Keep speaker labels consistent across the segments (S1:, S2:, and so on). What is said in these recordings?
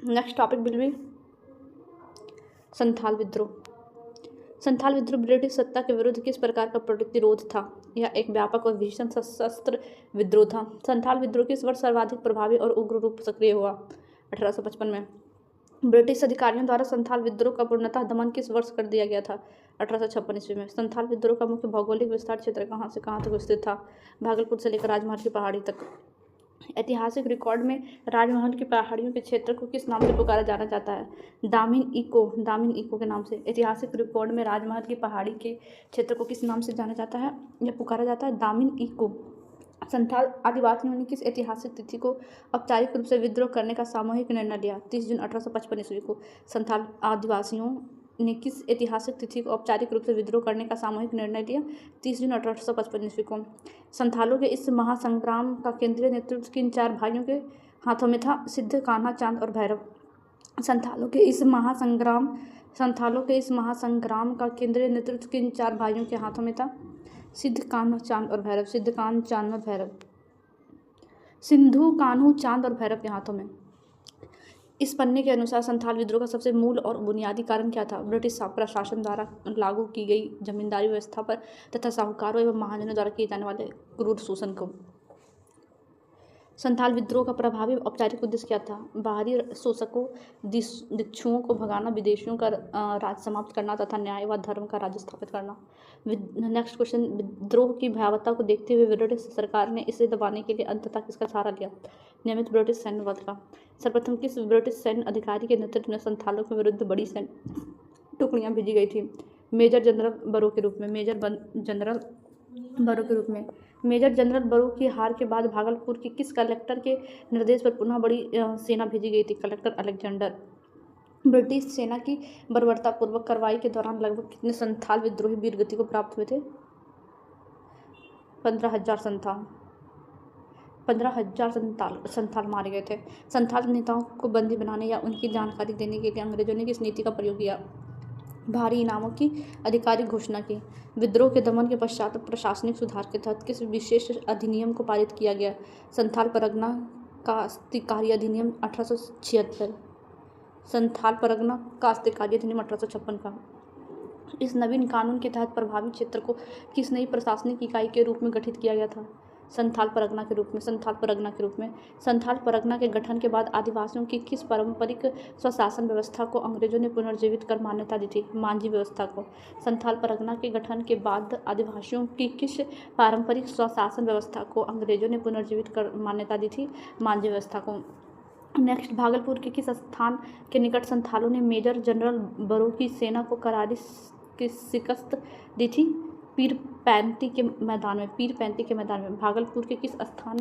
S1: Next topic will B Santhal विद्रोह। संथाल विद्रोह British सत्ता के विरुद्ध किस प्रकार का प्रतिरोध था? यह एक व्यापक और भीषण सशस्त्र विद्रोह था। संथाल विद्रोह किस वर्ष सर्वाधिक प्रभावी और उग्र रूप सक्रिय हुआ? 1855 में। ब्रिटिश अधिकारियों द्वारा संथाल विद्रोह का पूर्णतः दमन किस वर्ष कर दिया गया था? 1856 ईस्वी में। संथाल विद्रोह का मुख्य भौगोलिक विस्तार क्षेत्र कहाँ से कहाँ तक विस्तृत था? भागलपुर से लेकर राजमहल की पहाड़ी तक। ऐतिहासिक रिकॉर्ड में राजमहल की पहाड़ियों के क्षेत्र को किस नाम से पुकारा जाना जाता है? दामिन इको के नाम से। ऐतिहासिक रिकॉर्ड में राजमहल की पहाड़ी के क्षेत्र को किस नाम से जाना जाता है या पुकारा जाता है? दामिन इको। संथाल आदिवासियों ने किस ऐतिहासिक तिथि को औपचारिक रूप से विद्रोह करने का सामूहिक निर्णय लिया? 30 जून 1855 ईस्वी को। संथाल आदिवासियों ने किस ऐतिहासिक तिथि को औपचारिक रूप से विद्रोह करने का सामूहिक निर्णय लिया? 30 जून 1855 ईस्वी को। संथालों के इस महासंग्राम का केंद्रीय नेतृत्व किन 4 भाइयों के हाथों में था? सिद्ध, कान्हा, चांद और भैरव। संथालों के इस महासंग्राम का केंद्रीय नेतृत्व किन 4 भाइयों के हाथों में था? सिद्ध, कान्हा, चांद और भैरव। सिद्ध, कान्हा, चांद और भैरव। सिंधु, कान्हू, चांद और भैरव के हाथों में। इस पन्ने के अनुसार संथाल विद्रोह का सबसे मूल और बुनियादी कारण क्या था? ब्रिटिश प्रशासन द्वारा लागू की गई जमींदारी व्यवस्था पर तथा साहूकारों एवं महाजनों द्वारा किए जाने वाले क्रूर शोषण को। संथाल विद्रोह का प्रभावी औपचारिक उद्देश्य क्या था? बाहरी शोषकों, भिक्षुओं को भगाना, विदेशियों का राज समाप्त करना तथा न्याय व धर्म का राज्य स्थापित करना। नेक्स्ट क्वेश्चन, विद्रोह की भयावहता को देखते हुए ब्रिटिश सरकार ने इसे दबाने के लिए अंततः किसका सहारा लिया? नियमित ब्रिटिश सैन्य बल का। सर्वप्रथम किस ब्रिटिश सैन्य अधिकारी के नेतृत्व में संथालों के विरुद्ध बड़ी सैन्य टुकड़ियां भेजी गई थी? मेजर जनरल बरो के रूप में। मेजर जनरल बरो की हार के बाद भागलपुर के किस कलेक्टर के निर्देश पर पुनः बड़ी सेना भेजी गई थी? Collector Alexander. ब्रिटिश सेना की बर्बरतापूर्वक कार्रवाई के दौरान लगभग कितने संथाल विद्रोही वीरगति को प्राप्त हुए थे? 15,000 संथाल मारे गए थे। संथाल नेताओं को बंदी बनाने या उनकी जानकारी देने के लिए अंग्रेजों ने किस नीति का प्रयोग किया? भारी इनामों की आधिकारिक घोषणा की। विद्रोह के दमन के पश्चात प्रशासनिक सुधार के तहत किस विशेष अधिनियम को पारित किया गया? संथाल परगना काश्तकारी अधिनियम 1876। संथाल परगना काश्तकारी अधिनियम 1856 का। इस नवीन कानून के तहत प्रभावित क्षेत्र को किस नई प्रशासनिक इकाई के रूप में गठित किया गया था? संथाल परगना के रूप में। संथाल परगना के गठन के बाद आदिवासियों की किस पारंपरिक स्वशासन व्यवस्था को अंग्रेजों ने पुनर्जीवित कर मान्यता दी थी? मांझी व्यवस्था को। संथाल परगना के गठन के बाद आदिवासियों की किस पारंपरिक स्वशासन व्यवस्था को अंग्रेजों ने पुनर्जीवित कर मान्यता दी थी? मांझी व्यवस्था को। नेक्स्ट, भागलपुर के किस स्थान के निकट संथालों ने मेजर जनरल बरो की सेना को करारी शिकस्त दी थी? पीरपैंती के मैदान में। भागलपुर के किस स्थान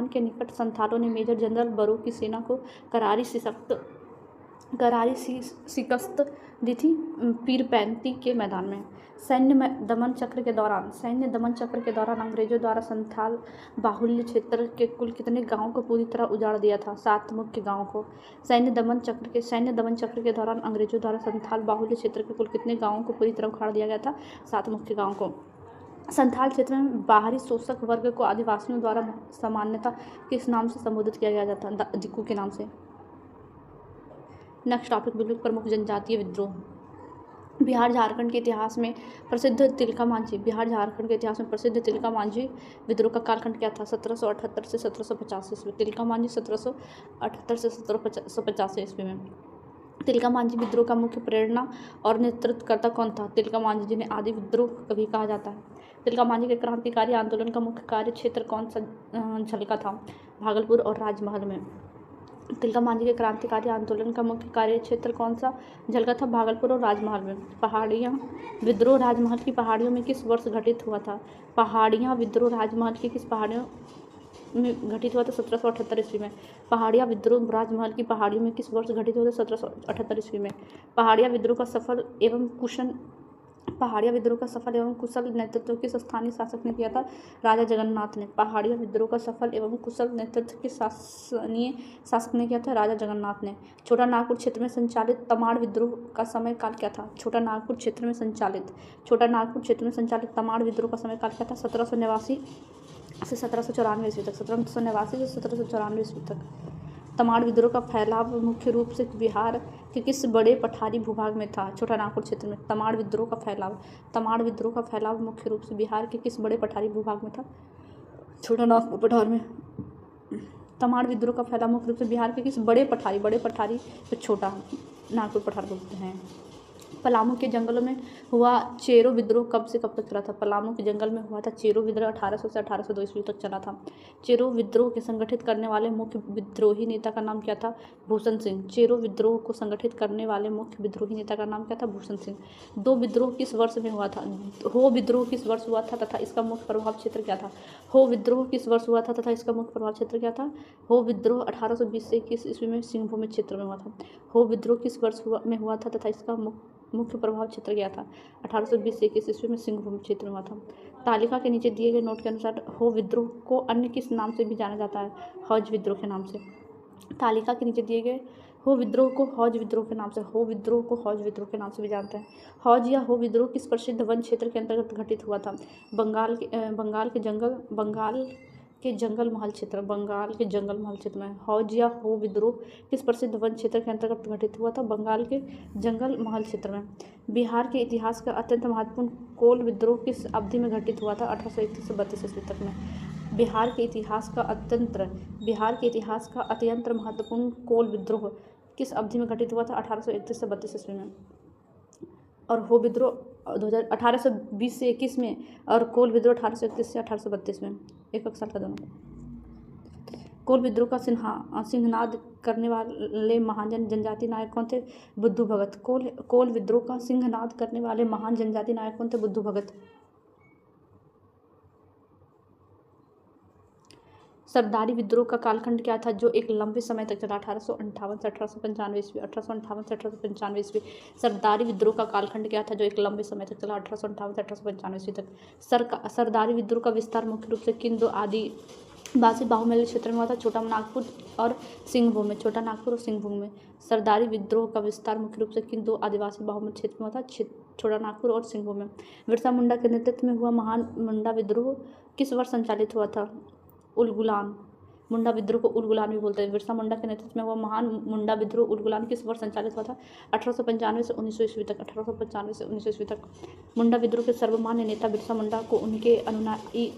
S1: के निकट संथालों ने मेजर जनरल बरो की सेना को करारी शिकस्त दी थी? पीरपैंती के मैदान में। सैन्य दमन चक्र के दौरान अंग्रेजों द्वारा संथाल बाहुल्य क्षेत्र के कुल कितने गांवों को पूरी तरह उजाड़ दिया था? 7 मुख्य गांवों को। सैन्य दमन चक्र के दौरान अंग्रेजों द्वारा संथाल बाहुल्य क्षेत्र के कुल कितने गांवों को पूरी तरह उखाड़ दिया गया था? 7 मुख्य गांवों को। संथाल क्षेत्र में बाहरी शोषक वर्ग को आदिवासियों द्वारा सामान्यतः किस नाम से संबोधित किया गया था? दिक्कू के नाम से। नेक्स्ट टॉपिक बिल्कुल प्रमुख जनजातीय विद्रोह। बिहार झारखंड के इतिहास में प्रसिद्ध तिलका मांझी विद्रोह का कालखंड क्या था? 1778 से 1785 ईस्वी। तिलका मांझी 1778 से 1785 ईस्वी में। तिलका मांझी विद्रोह का मुख्य प्रेरणा और नेतृत्वकर्ता कौन था? तिलका मांझी, जिन्हें आदि विद्रोह कभी कहा जाता है। तिलका मांझी के क्रांतिकारी आंदोलन का मुख्य कार्य क्षेत्र कौन सा झलका था? भागलपुर और राजमहल में। तिलका मांझी के क्रांतिकारी आंदोलन का मुख्य कार्य क्षेत्र कौन सा झलका था? भागलपुर और राजमहल में। पहाड़ियाँ विद्रोह राजमहल की पहाड़ियों में किस वर्ष घटित हुआ था? पहाड़ियाँ विद्रोह राजमहल की किस पहाड़ियों में घटित हुआ था? 1778 ईस्वी में। पहाड़िया विद्रोह राजमहल की पहाड़ियों में किस वर्ष घटित हुआ था? 1778 ईस्वी में। पहाड़िया विद्रोह का सफल एवं कुशल नेतृत्व किस स्थानीय शासक ने किया था? राजा जगन्नाथ ने। पहाड़िया विद्रोह का सफल एवं कुशल नेतृत्व किस स्थानीय शासक ने किया था? राजा जगन्नाथ ने। छोटा नागपुर क्षेत्र में संचालित तमाड़ विद्रोह का समय काल क्या था? छोटा नागपुर क्षेत्र में संचालित तमाड़ विद्रोह का समय काल क्या था? 1789 से 1794 ईस्वी तक। 1789 से 1794 ईस्वी तक। तमाड़ विद्रोह का फैलाव मुख्य रूप से बिहार के किस बड़े पठारी भूभाग में था? छोटा नागपुर क्षेत्र में। तमाड़ विद्रोह का फैलाव मुख्य रूप से बिहार के किस बड़े पठारी भूभाग में था? छोटा नागपुर पठार में। तमाड़ विद्रोह का फैलाव मुख्य रूप से बिहार के किस बड़े पठारी तो छोटा नागपुर पठार बोलते हैं। पलामू के जंगलों में हुआ चेरो विद्रोह कब से कब तक चला था? पलामू के जंगल में हुआ था चेरो विद्रोह 1800 से 1802 ईस्वी तक चला था। चेरो विद्रोह के संगठित करने वाले मुख्य विद्रोही नेता का नाम क्या था? भूषण सिंह। चेरो विद्रोह को संगठित करने वाले मुख्य विद्रोही नेता का नाम क्या था? भूषण सिंह। हो विद्रोह किस वर्ष हुआ था तथा इसका मुख्य प्रभाव क्षेत्र क्या था? हो विद्रोह किस वर्ष हुआ था तथा इसका मुख्य प्रभाव क्षेत्र क्या था? हो विद्रोह 1820 से 21 ईस्वी में सिंहभूम क्षेत्र में हुआ था। हो विद्रोह किस वर्ष में हुआ था तथा इसका मुख्य प्रभाव क्षेत्र क्या था? 1820 से 21 ईस्वी में सिंहभूम क्षेत्र में हुआ था। तालिका के नीचे दिए गए नोट के अनुसार हो विद्रोह को अन्य किस नाम से भी जाना जाता है? हौज विद्रोह के नाम से। तालिका के नीचे दिए गए हो विद्रोह को हौज विद्रोह के नाम से भी जानते हैं। हौज या हो विद्रोह किस प्रसिद्ध वन क्षेत्र के अंतर्गत घटित हुआ था? बंगाल के जंगल महल क्षेत्र में। हौज या हो विद्रोह किस प्रसिद्ध वन क्षेत्र के अंतर्गत घटित हुआ था? बंगाल के जंगल महल क्षेत्र में। बिहार के इतिहास का अत्यंत महत्वपूर्ण कोल विद्रोह किस अवधि में घटित हुआ था? 1831 से 32 ईस्वी तक में। बिहार के इतिहास का अत्यंत महत्वपूर्ण कोल विद्रोह किस अवधि में घटित हुआ था? 1831 से 32 ईस्वी में। और हो विद्रोह 1820 से 21 में और कोल विद्रोह 1831 से 1832 में। एक साल का दोनों। कोल विद्रोह का सिंहनाद करने वाले महान जनजाति नायक कौन थे? बुद्धू भगत। कोल विद्रोह का सिंहनाद करने वाले महान जनजाति नायक कौन थे? बुद्धू भगत। सरदारी विद्रोह का कालखंड क्या था जो एक लंबे समय तक चला? 1858 से 1895 ईस्वी। सरदारी विद्रोह का कालखंड क्या था जो एक लंबे समय तक चला? 1858 से 1895 ईस्वी तक। सरदारी विद्रोह का विस्तार मुख्य रूप से किन दो आदिवासी बाहुल्य क्षेत्र में हुआ था? छोटा नागपुर और सिंहभूम में। सरदारी विद्रोह का विस्तार मुख्य रूप से किन दो आदिवासी बाहुल्य क्षेत्र में हुआ था? छोटा नागपुर और सिंहभूम में। बिरसा मुंडा के नेतृत्व में हुआ महान मुंडा विद्रोह किस वर्ष संचालित हुआ था? उलगुलान। मुंडा विद्रोह को उलगुलान भी बोलते हैं। बिरसा मुंडा के नेतृत्व में हुआ महान मुंडा विद्रोह उलगुलान किस वर्ष संचालित हुआ था? 1895 से 1900 ईस्वी तक। मुंडा विद्रोह के सर्वमान्य नेता बिरसा मुंडा को उनके अनुयायी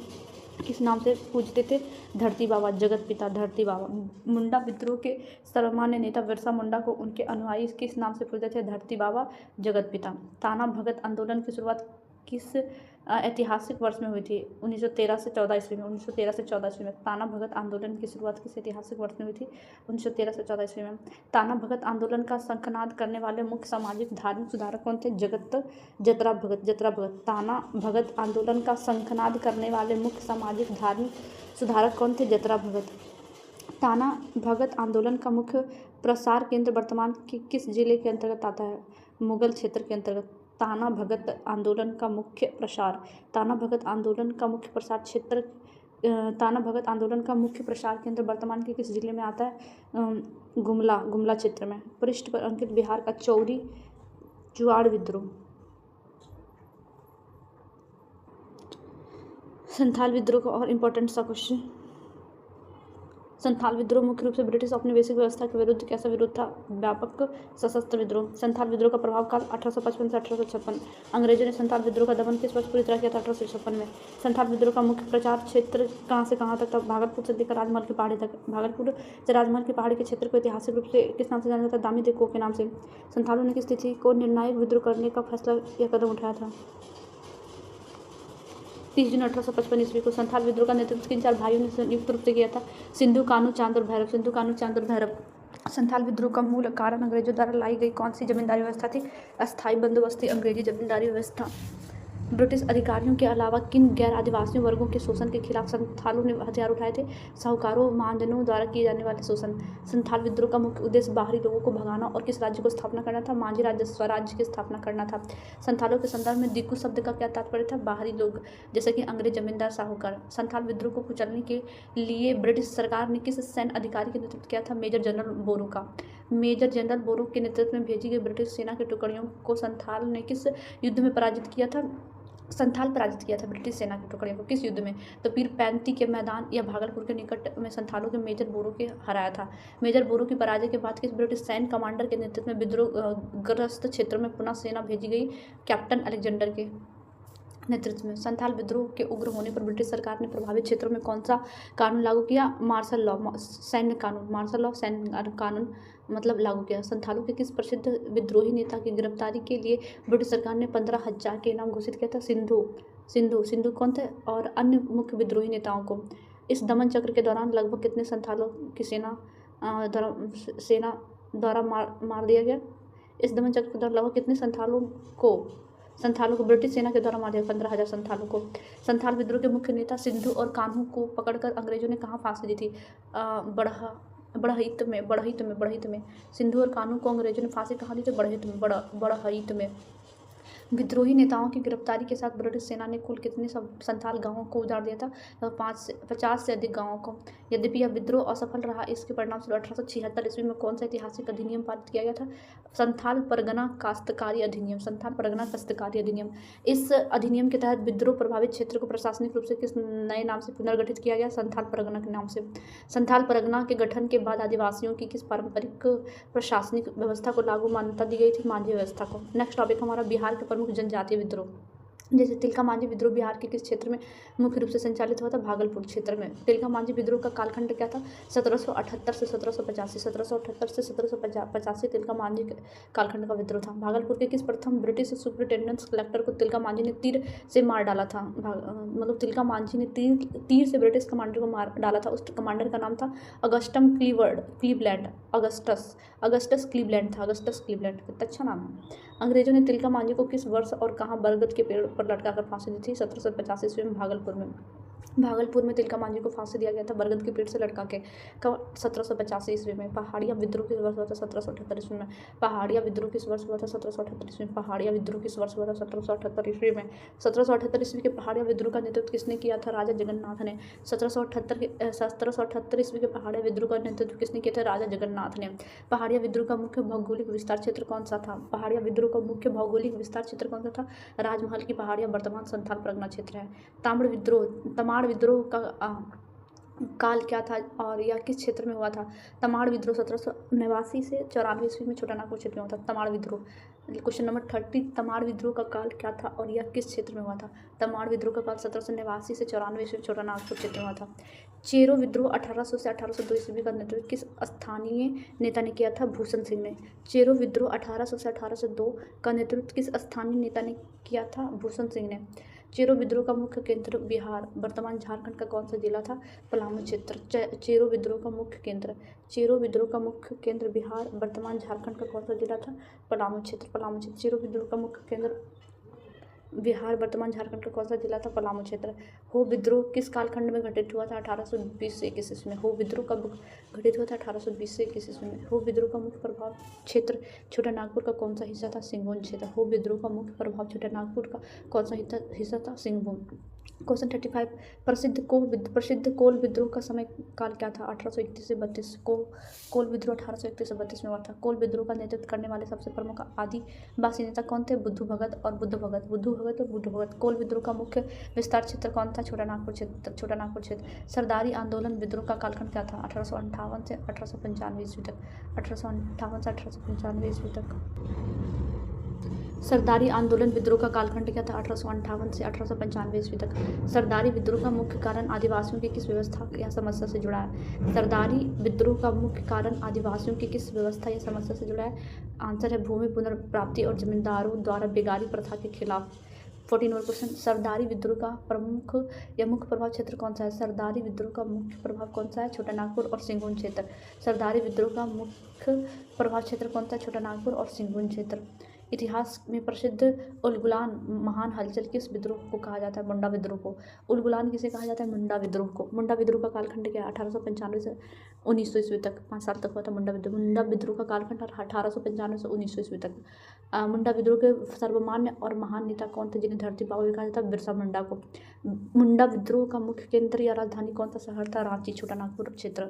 S1: किस नाम से पूजते थे? धरती बाबा, जगत पिता, धरती बाबा। मुंडा विद्रोह के सर्वमान्य नेता बिरसा मुंडा को उनके अनुयायी किस नाम से पूजते थे? धरती बाबा, जगत पिता। ताना भगत आंदोलन की शुरुआत किस ऐतिहासिक वर्ष में हुई थी? 1913 से 14 ईस्वी में। ताना भगत आंदोलन की शुरुआत किस ऐतिहासिक वर्ष में हुई थी? 1913 से 14 ईस्वी में। ताना भगत आंदोलन का शंखनाद करने वाले मुख्य सामाजिक धार्मिक सुधारक कौन थे? जतरा भगत। ताना भगत आंदोलन का शंखनाद करने वाले मुख्य सामाजिक धार्मिक सुधारक कौन थे? जतरा भगत। ताना भगत आंदोलन का मुख्य प्रसार केंद्र वर्तमान के किस जिले के अंतर्गत आता है? मुगल क्षेत्र के अंतर्गत। ताना भगत आंदोलन का मुख्य प्रसार केंद्र वर्तमान के किस जिले में आता है? गुमला क्षेत्र में। पृष्ठ पर अंकित बिहार का चौरी चुआड़ विद्रोह। संथाल विद्रोह का और इम्पोर्टेंट सा क्वेश्चन। संथाल विद्रोह मुख्य रूप से ब्रिटिश औपनिवेशिक व्यवस्था के विरुद्ध कैसा विरोध था? व्यापक सशस्त्र विद्रोह। संथाल विद्रोह का प्रभाव काल 1855 से 1856। अंग्रेजों ने संथाल विद्रोह का दमन किस वर्ष पूरी तरह किया था? 1856 में। संथाल विद्रोह का मुख्य प्रचार क्षेत्र कहाँ से कहाँ तक था? भागलपुर से लेकर राजमहल की पहाड़ी तक। भागलपुर से राजमहल की पहाड़ी के क्षेत्र को ऐतिहासिक रूप से किस नाम से जाना जाता है? दामी देखो के नाम से। संथालों ने किस तिथि को निर्णायक विद्रोह करने का फैसला या कदम उठाया था? 30 जून 1855 ईस्वी को। संथाल विद्रोह का नेतृत्व किन 4 भाइयों ने संयुक्त रूप से किया था? सिंधु कान्हू चांद और भैरव। संथाल विद्रोह का मूल कारण अंग्रेजों द्वारा लाई गई कौन सी जमींदारी व्यवस्था थी? अस्थायी बंदोबस्ती अंग्रेजी जमींदारी व्यवस्था। ब्रिटिश अधिकारियों के अलावा किन गैर आदिवासी वर्गों के शोषण के खिलाफ संथालों ने हथियार उठाए थे? साहूकारों, महाजनों द्वारा किए जाने वाले शोषण। संथाल विद्रोह का मुख्य उद्देश्य बाहरी लोगों को भगाना और किस राज्य को स्थापना करना था? मांझी राज्य स्वराज्य की स्थापना करना था। संथालों के संदर्भ में दिक्कू शब्द का क्या तात्पर्य था? बाहरी लोग, जैसे कि अंग्रेज, जमींदार, साहूकार। संथाल विद्रोह को कुचलने के लिए ब्रिटिश सरकार ने किस सैन्य अधिकारी का नेतृत्व किया था? मेजर जनरल बोरो के नेतृत्व में भेजी गई ब्रिटिश सेना की टुकड़ियों को संथाल ने किस युद्ध में पराजित किया था? संथाल पराजित किया था ब्रिटिश सेना की टुकड़ियों को किस युद्ध में? तो पीरपैंती के मैदान या भागलपुर के निकट में संथालों के मेजर बोरो के हराया था। मेजर बोरो की पराजय के बाद किस ब्रिटिश सैन्य कमांडर के नेतृत्व में विद्रोहग्रस्त क्षेत्रों में पुनः सेना भेजी गई? कैप्टन अलेक्जेंडर के नेतृत्व में। संथाल विद्रोह के उग्र होने पर ब्रिटिश सरकार ने प्रभावित क्षेत्रों में कौन सा कानून लागू किया? मार्शल लॉ, सैन्य कानून। मार्शल लॉ, सैन्य कानून मतलब लागू किया। संथालों के किस प्रसिद्ध विद्रोही नेता की गिरफ्तारी के लिए ब्रिटिश सरकार ने 15,000 के इनाम घोषित किया था? सिंधु कौन थे? और अन्य मुख्य विद्रोही नेताओं को। इस दमन चक्र के दौरान लगभग कितने संथालों की सेना द्वारा मार दिया गया? इस दमन चक्र के दौरान लगभग कितने संथालों को ब्रिटिश सेना के द्वारा मार दिया? 15,000 संथालों को। संथाल विद्रोह के मुख्य नेता सिंधु और कान्हू को पकड़कर अंग्रेजों ने कहाँ फांसी दी थी? बड़हित में। सिंधु और कान्हू को अंग्रेजों ने फांसी कहाँ दी थी? बड़हित में। विद्रोही नेताओं की गिरफ्तारी के साथ ब्रिटिश सेना ने कुल कितने संथाल गांवों को उजाड़ दिया था? 50 से अधिक गांवों को। यद्यपि यह विद्रोह असफल रहा, इसके परिणामस्वरूप 1876 ईस्वी में कौन सा ऐतिहासिक अधिनियम पारित किया गया था? संथाल परगना काश्तकारी अधिनियम। इस अधिनियम के तहत विद्रोह प्रभावित क्षेत्र को प्रशासनिक रूप से किस नए नाम से पुनर्गठित किया गया? संथाल परगना के नाम से। संथाल परगना के गठन के बाद आदिवासियों की किस पारंपरिक प्रशासनिक व्यवस्था को लागू मान्यता दी गई थी? मांझी व्यवस्था को। नेक्स्ट टॉपिक हमारा बिहार के प्रमुख जनजातीय विद्रोह। जैसे तिलका मांझी विद्रोह बिहार के किस क्षेत्र में मुख्य रूप से संचालित हुआ था? भागलपुर क्षेत्र में। तिलका मांझी विद्रोह का कालखंड क्या था? 1778 से 1785। 1778 से 1785 तिलका मांझी कालखंड का विद्रोह था। भागलपुर के किस प्रथम ब्रिटिश सुपरिटेंडेंट कलेक्टर को तिलका मांझी ने तीर से मार डाला था? मतलब तिलका मांझी ने तीर से ब्रिटिश कमांडर को मार डाला था। उस कमांडर का नाम था अगस्टस क्लीवलैंड था। अच्छा नाम है। अंग्रेजों ने तिलका मांझी को किस वर्ष और कहाँ बरगद के पेड़ पर लटकाकर फांसी दी थी? 1785 ईस्वी में भागलपुर में तिलका मांझी को फांसी दिया गया था बरगद के पेड़ से लटका के। कब? 1785 ईस्वी में। पहाड़िया विद्रोह किस वर्ष हुआ था? 1778 ईस्वी में। पहाड़िया विद्रोह किस वर्ष हुआ था? 1778 ईस्वी में। 1778 ईस्वी के पहाड़िया विद्रोह का नेतृत्व किसने किया था? राजा जगन्नाथ ने। 1778 ईस्वी के पहाड़िया विद्रोह का नेतृत्व किसने किया था? राजा जगन्नाथ ने। पहाड़िया विद्रोह का मुख्य भौगोलिक विस्तार क्षेत्र कौन सा था? पहाड़िया विद्रोह का मुख्य भौगोलिक विस्तार क्षेत्र कौन सा था? राजमहल की पहाड़ियाँ वर्तमान संथाल परगना क्षेत्र है। तमाड़ विद्रोह का काल क्या था और यह किस क्षेत्र में हुआ था? तमाड़ विद्रोह 1789 से 94 ईस्वी में छोटानागपुर क्षेत्र में हुआ था। तमाड़ विद्रोह। क्वेश्चन नंबर 30, तमाड़ विद्रोह का काल क्या था और यह किस क्षेत्र में हुआ था? तमाड़ विद्रोह का काल 1789 से 94 ईस्वी में छोटानागपुर क्षेत्र में हुआ था। चेरो विद्रोह 1800 से 1802 ईस्वी का नेतृत्व किस स्थानीय नेता ने किया था? भूषण सिंह ने। चेरो विद्रोह 1800 से 1802 का नेतृत्व किस स्थानीय नेता ने किया था? भूषण सिंह ने। चेरो विद्रोह का मुख्य केंद्र बिहार वर्तमान झारखंड का कौन सा जिला था? पलामू क्षेत्र। चेरो विद्रोह का मुख्य केंद्र बिहार वर्तमान झारखंड का कौन सा जिला था? पलामू क्षेत्र। चेरो विद्रोह का मुख्य केंद्र बिहार वर्तमान झारखंड का कौन सा जिला था? पलामू क्षेत्र। हो विद्रोह किस कालखंड में घटित हुआ था? 1820 से 21 ईस्वी में। हो विद्रोह कब घटित हुआ था? 1820 से 21 ईस्वी में। हो विद्रोह का मुख्य प्रभाव क्षेत्र छोटा नागपुर का कौन सा हिस्सा था? सिंहभूम क्षेत्र। हो विद्रोह का मुख्य प्रभाव छोटा नागपुर का कौन सा हिस्सा था? सिंहभूम। क्वेश्चन 35, प्रसिद्ध कोल विद्रोह का समय काल क्या था? 1831 से 32। कोल विद्रोह 1831 से 32 में हुआ था। कोल विद्रोह का नेतृत्व करने वाले सबसे प्रमुख आदिवासी नेता कौन थे? बुद्धू भगत और बुद्ध भगत। कोल विद्रोह का मुख्य विस्तार क्षेत्र कौन था? छोटा नागपुर क्षेत्र। सरदारी आंदोलन विद्रोह का कालखंड क्या था? 1858 से 1895 ईस्वी तक। सरदारी आंदोलन विद्रोह का कालखंड क्या था? 1858 से 1895 ईस्वी तक। सरदारी विद्रोह का मुख्य कारण आदिवासियों की किस व्यवस्था या समस्या से जुड़ा है? सरदारी विद्रोह का मुख्य कारण आदिवासियों की किस व्यवस्था या समस्या से जुड़ा है? आंसर है भूमि पुनर्प्राप्ति और जमींदारों द्वारा बेगारी प्रथा के खिलाफ। 14 क्वेश्चन, सरदारी विद्रोह का प्रमुख या मुख्य प्रभाव क्षेत्र कौन सा है? सरदारी विद्रोह का मुख्य प्रभाव कौन सा है? छोटा नागपुर और सिंहभूम क्षेत्र। सरदारी विद्रोह का मुख्य प्रभाव क्षेत्र कौन सा है? छोटा नागपुर और सिंहभूम क्षेत्र। इतिहास में प्रसिद्ध उलगुलान महान हलचल किस विद्रोह को कहा जाता है? मुंडा विद्रोह को। उलगुलान किसे कहा जाता है? मुंडा विद्रोह को। मुंडा विद्रोह का कालखंड क्या है? 1895 से 1900 ईस्वी तक। 5 साल तक हुआ था मुंडा विद्रोह का कालखंड 1895 से 1900 ईस्वी तक। मुंडा विद्रोह के सर्वमान्य और महान नेता कौन थे जिन्हें धरती बाबा भी कहा जाता है? बिरसा मुंडा को। मुंडा विद्रोह का मुख्य केंद्र या राजधानी कौन सा शहर था? रांची। छोटा नागपुर क्षेत्र।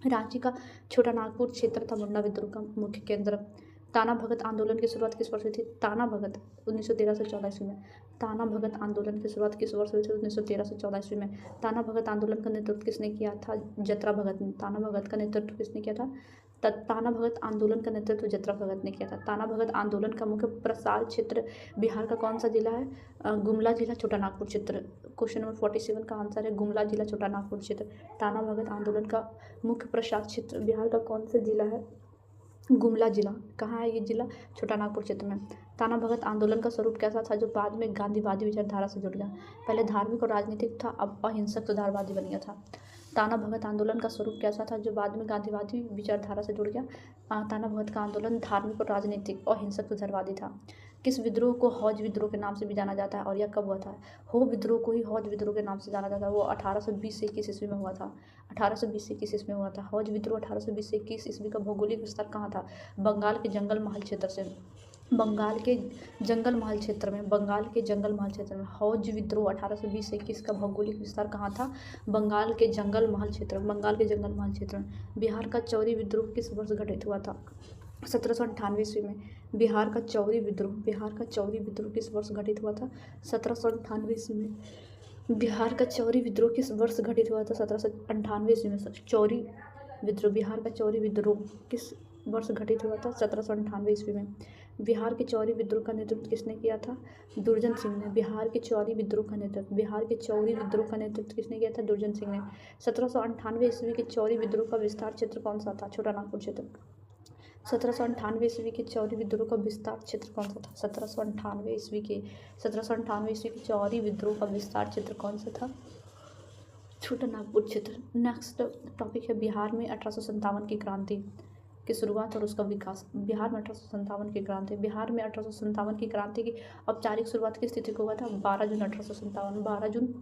S1: रांची का छोटा नागपुर क्षेत्र था मुंडा विद्रोह का मुख्य केंद्र। ताना भगत आंदोलन की शुरुआत किस वर्ष हुई थी? ताना भगत 1913 से 14 ईस्वी में। ताना भगत आंदोलन की शुरुआत किस वर्ष हुई थी? 1913 से 14 ईस्वी में। ताना भगत आंदोलन का नेतृत्व किसने किया था? जतरा भगत ने। ताना भगत का नेतृत्व किसने किया था? ताना भगत आंदोलन का नेतृत्व जतरा भगत ने किया था। ताना भगत आंदोलन का मुख्य प्रसार क्षेत्र बिहार का कौन सा जिला है? गुमला जिला, छोटा नागपुर क्षेत्र। क्वेश्चन नंबर 47 का आंसर है गुमला जिला, छोटा नागपुर क्षेत्र। ताना भगत आंदोलन का मुख्य प्रसार क्षेत्र बिहार का कौन सा जिला है? गुमला जिला। कहाँ है ये जिला? छोटा नागपुर क्षेत्र में। ताना भगत आंदोलन का स्वरूप कैसा था जो बाद में गांधीवादी विचारधारा से जुड़ गया? पहले धार्मिक और राजनीतिक था, अब अहिंसक सुधारवादी बन गया था। ताना भगत आंदोलन का स्वरूप कैसा था जो बाद में गांधीवादी विचारधारा से जुड़ गया? ताना भगत का आंदोलन धार्मिक और राजनीतिक और हिंसक सुधारवादी था। किस विद्रोह को हौज विद्रोह के नाम से भी जाना जाता है और यह कब हुआ था? हो विद्रोह को ही हौज विद्रोह के नाम से जाना जाता है। वो 1820 से 21 ईस्वी में हुआ था। 1820 से 21 ईस्वी में हुआ था। हौज विद्रोह 1820 से 21 ईस्वी का भौगोलिक विस्तार कहाँ था? बंगाल के जंगल महल क्षेत्र से। बंगाल के जंगल महल क्षेत्र में। बंगाल के जंगल महल क्षेत्र में हौज विद्रोह 1820 से 21 का भौगोलिक विस्तार कहाँ था? बंगाल के जंगल महल क्षेत्र में। बंगाल के जंगल महल क्षेत्र में। बिहार का चौरी विद्रोह किस वर्ष घटित हुआ था? 1798 ईस्वी में। बिहार का चौरी विद्रोह किस वर्ष घटित हुआ था? 1798 ईस्वी में। बिहार का चौरी विद्रोह किस वर्ष घटित हुआ था? 1798 ईस्वी में। चौरी विद्रोह, बिहार का चौरी विद्रोह किस वर्ष घटित हुआ था? 1798 ईस्वी में। बिहार के चौरी विद्रोह का नेतृत्व किसने किया था? दुर्जन सिंह ने। बिहार के चौरी विद्रोह का नेतृत्व किसने किया था? दुर्जन सिंह ने। 1798 ईस्वी के चौरी विद्रोह का विस्तार क्षेत्र कौन सा था? छोटा नागपुर क्षेत्र। 1798 ईस्वी के चौरी विद्रोह का विस्तार क्षेत्र कौन सा था? 1798 ईस्वी के चौरी विद्रोह का विस्तार क्षेत्र कौन सा था? छोटा नागपुर क्षेत्र। नेक्स्ट टॉपिक है बिहार में 1857 की क्रांति की शुरुआत और उसका विकास। बिहार में 1857 की क्रांति। बिहार में 1857 की क्रांति की औपचारिक शुरुआत किस तिथि को हुआ था? 12 जून 1857। 12 जून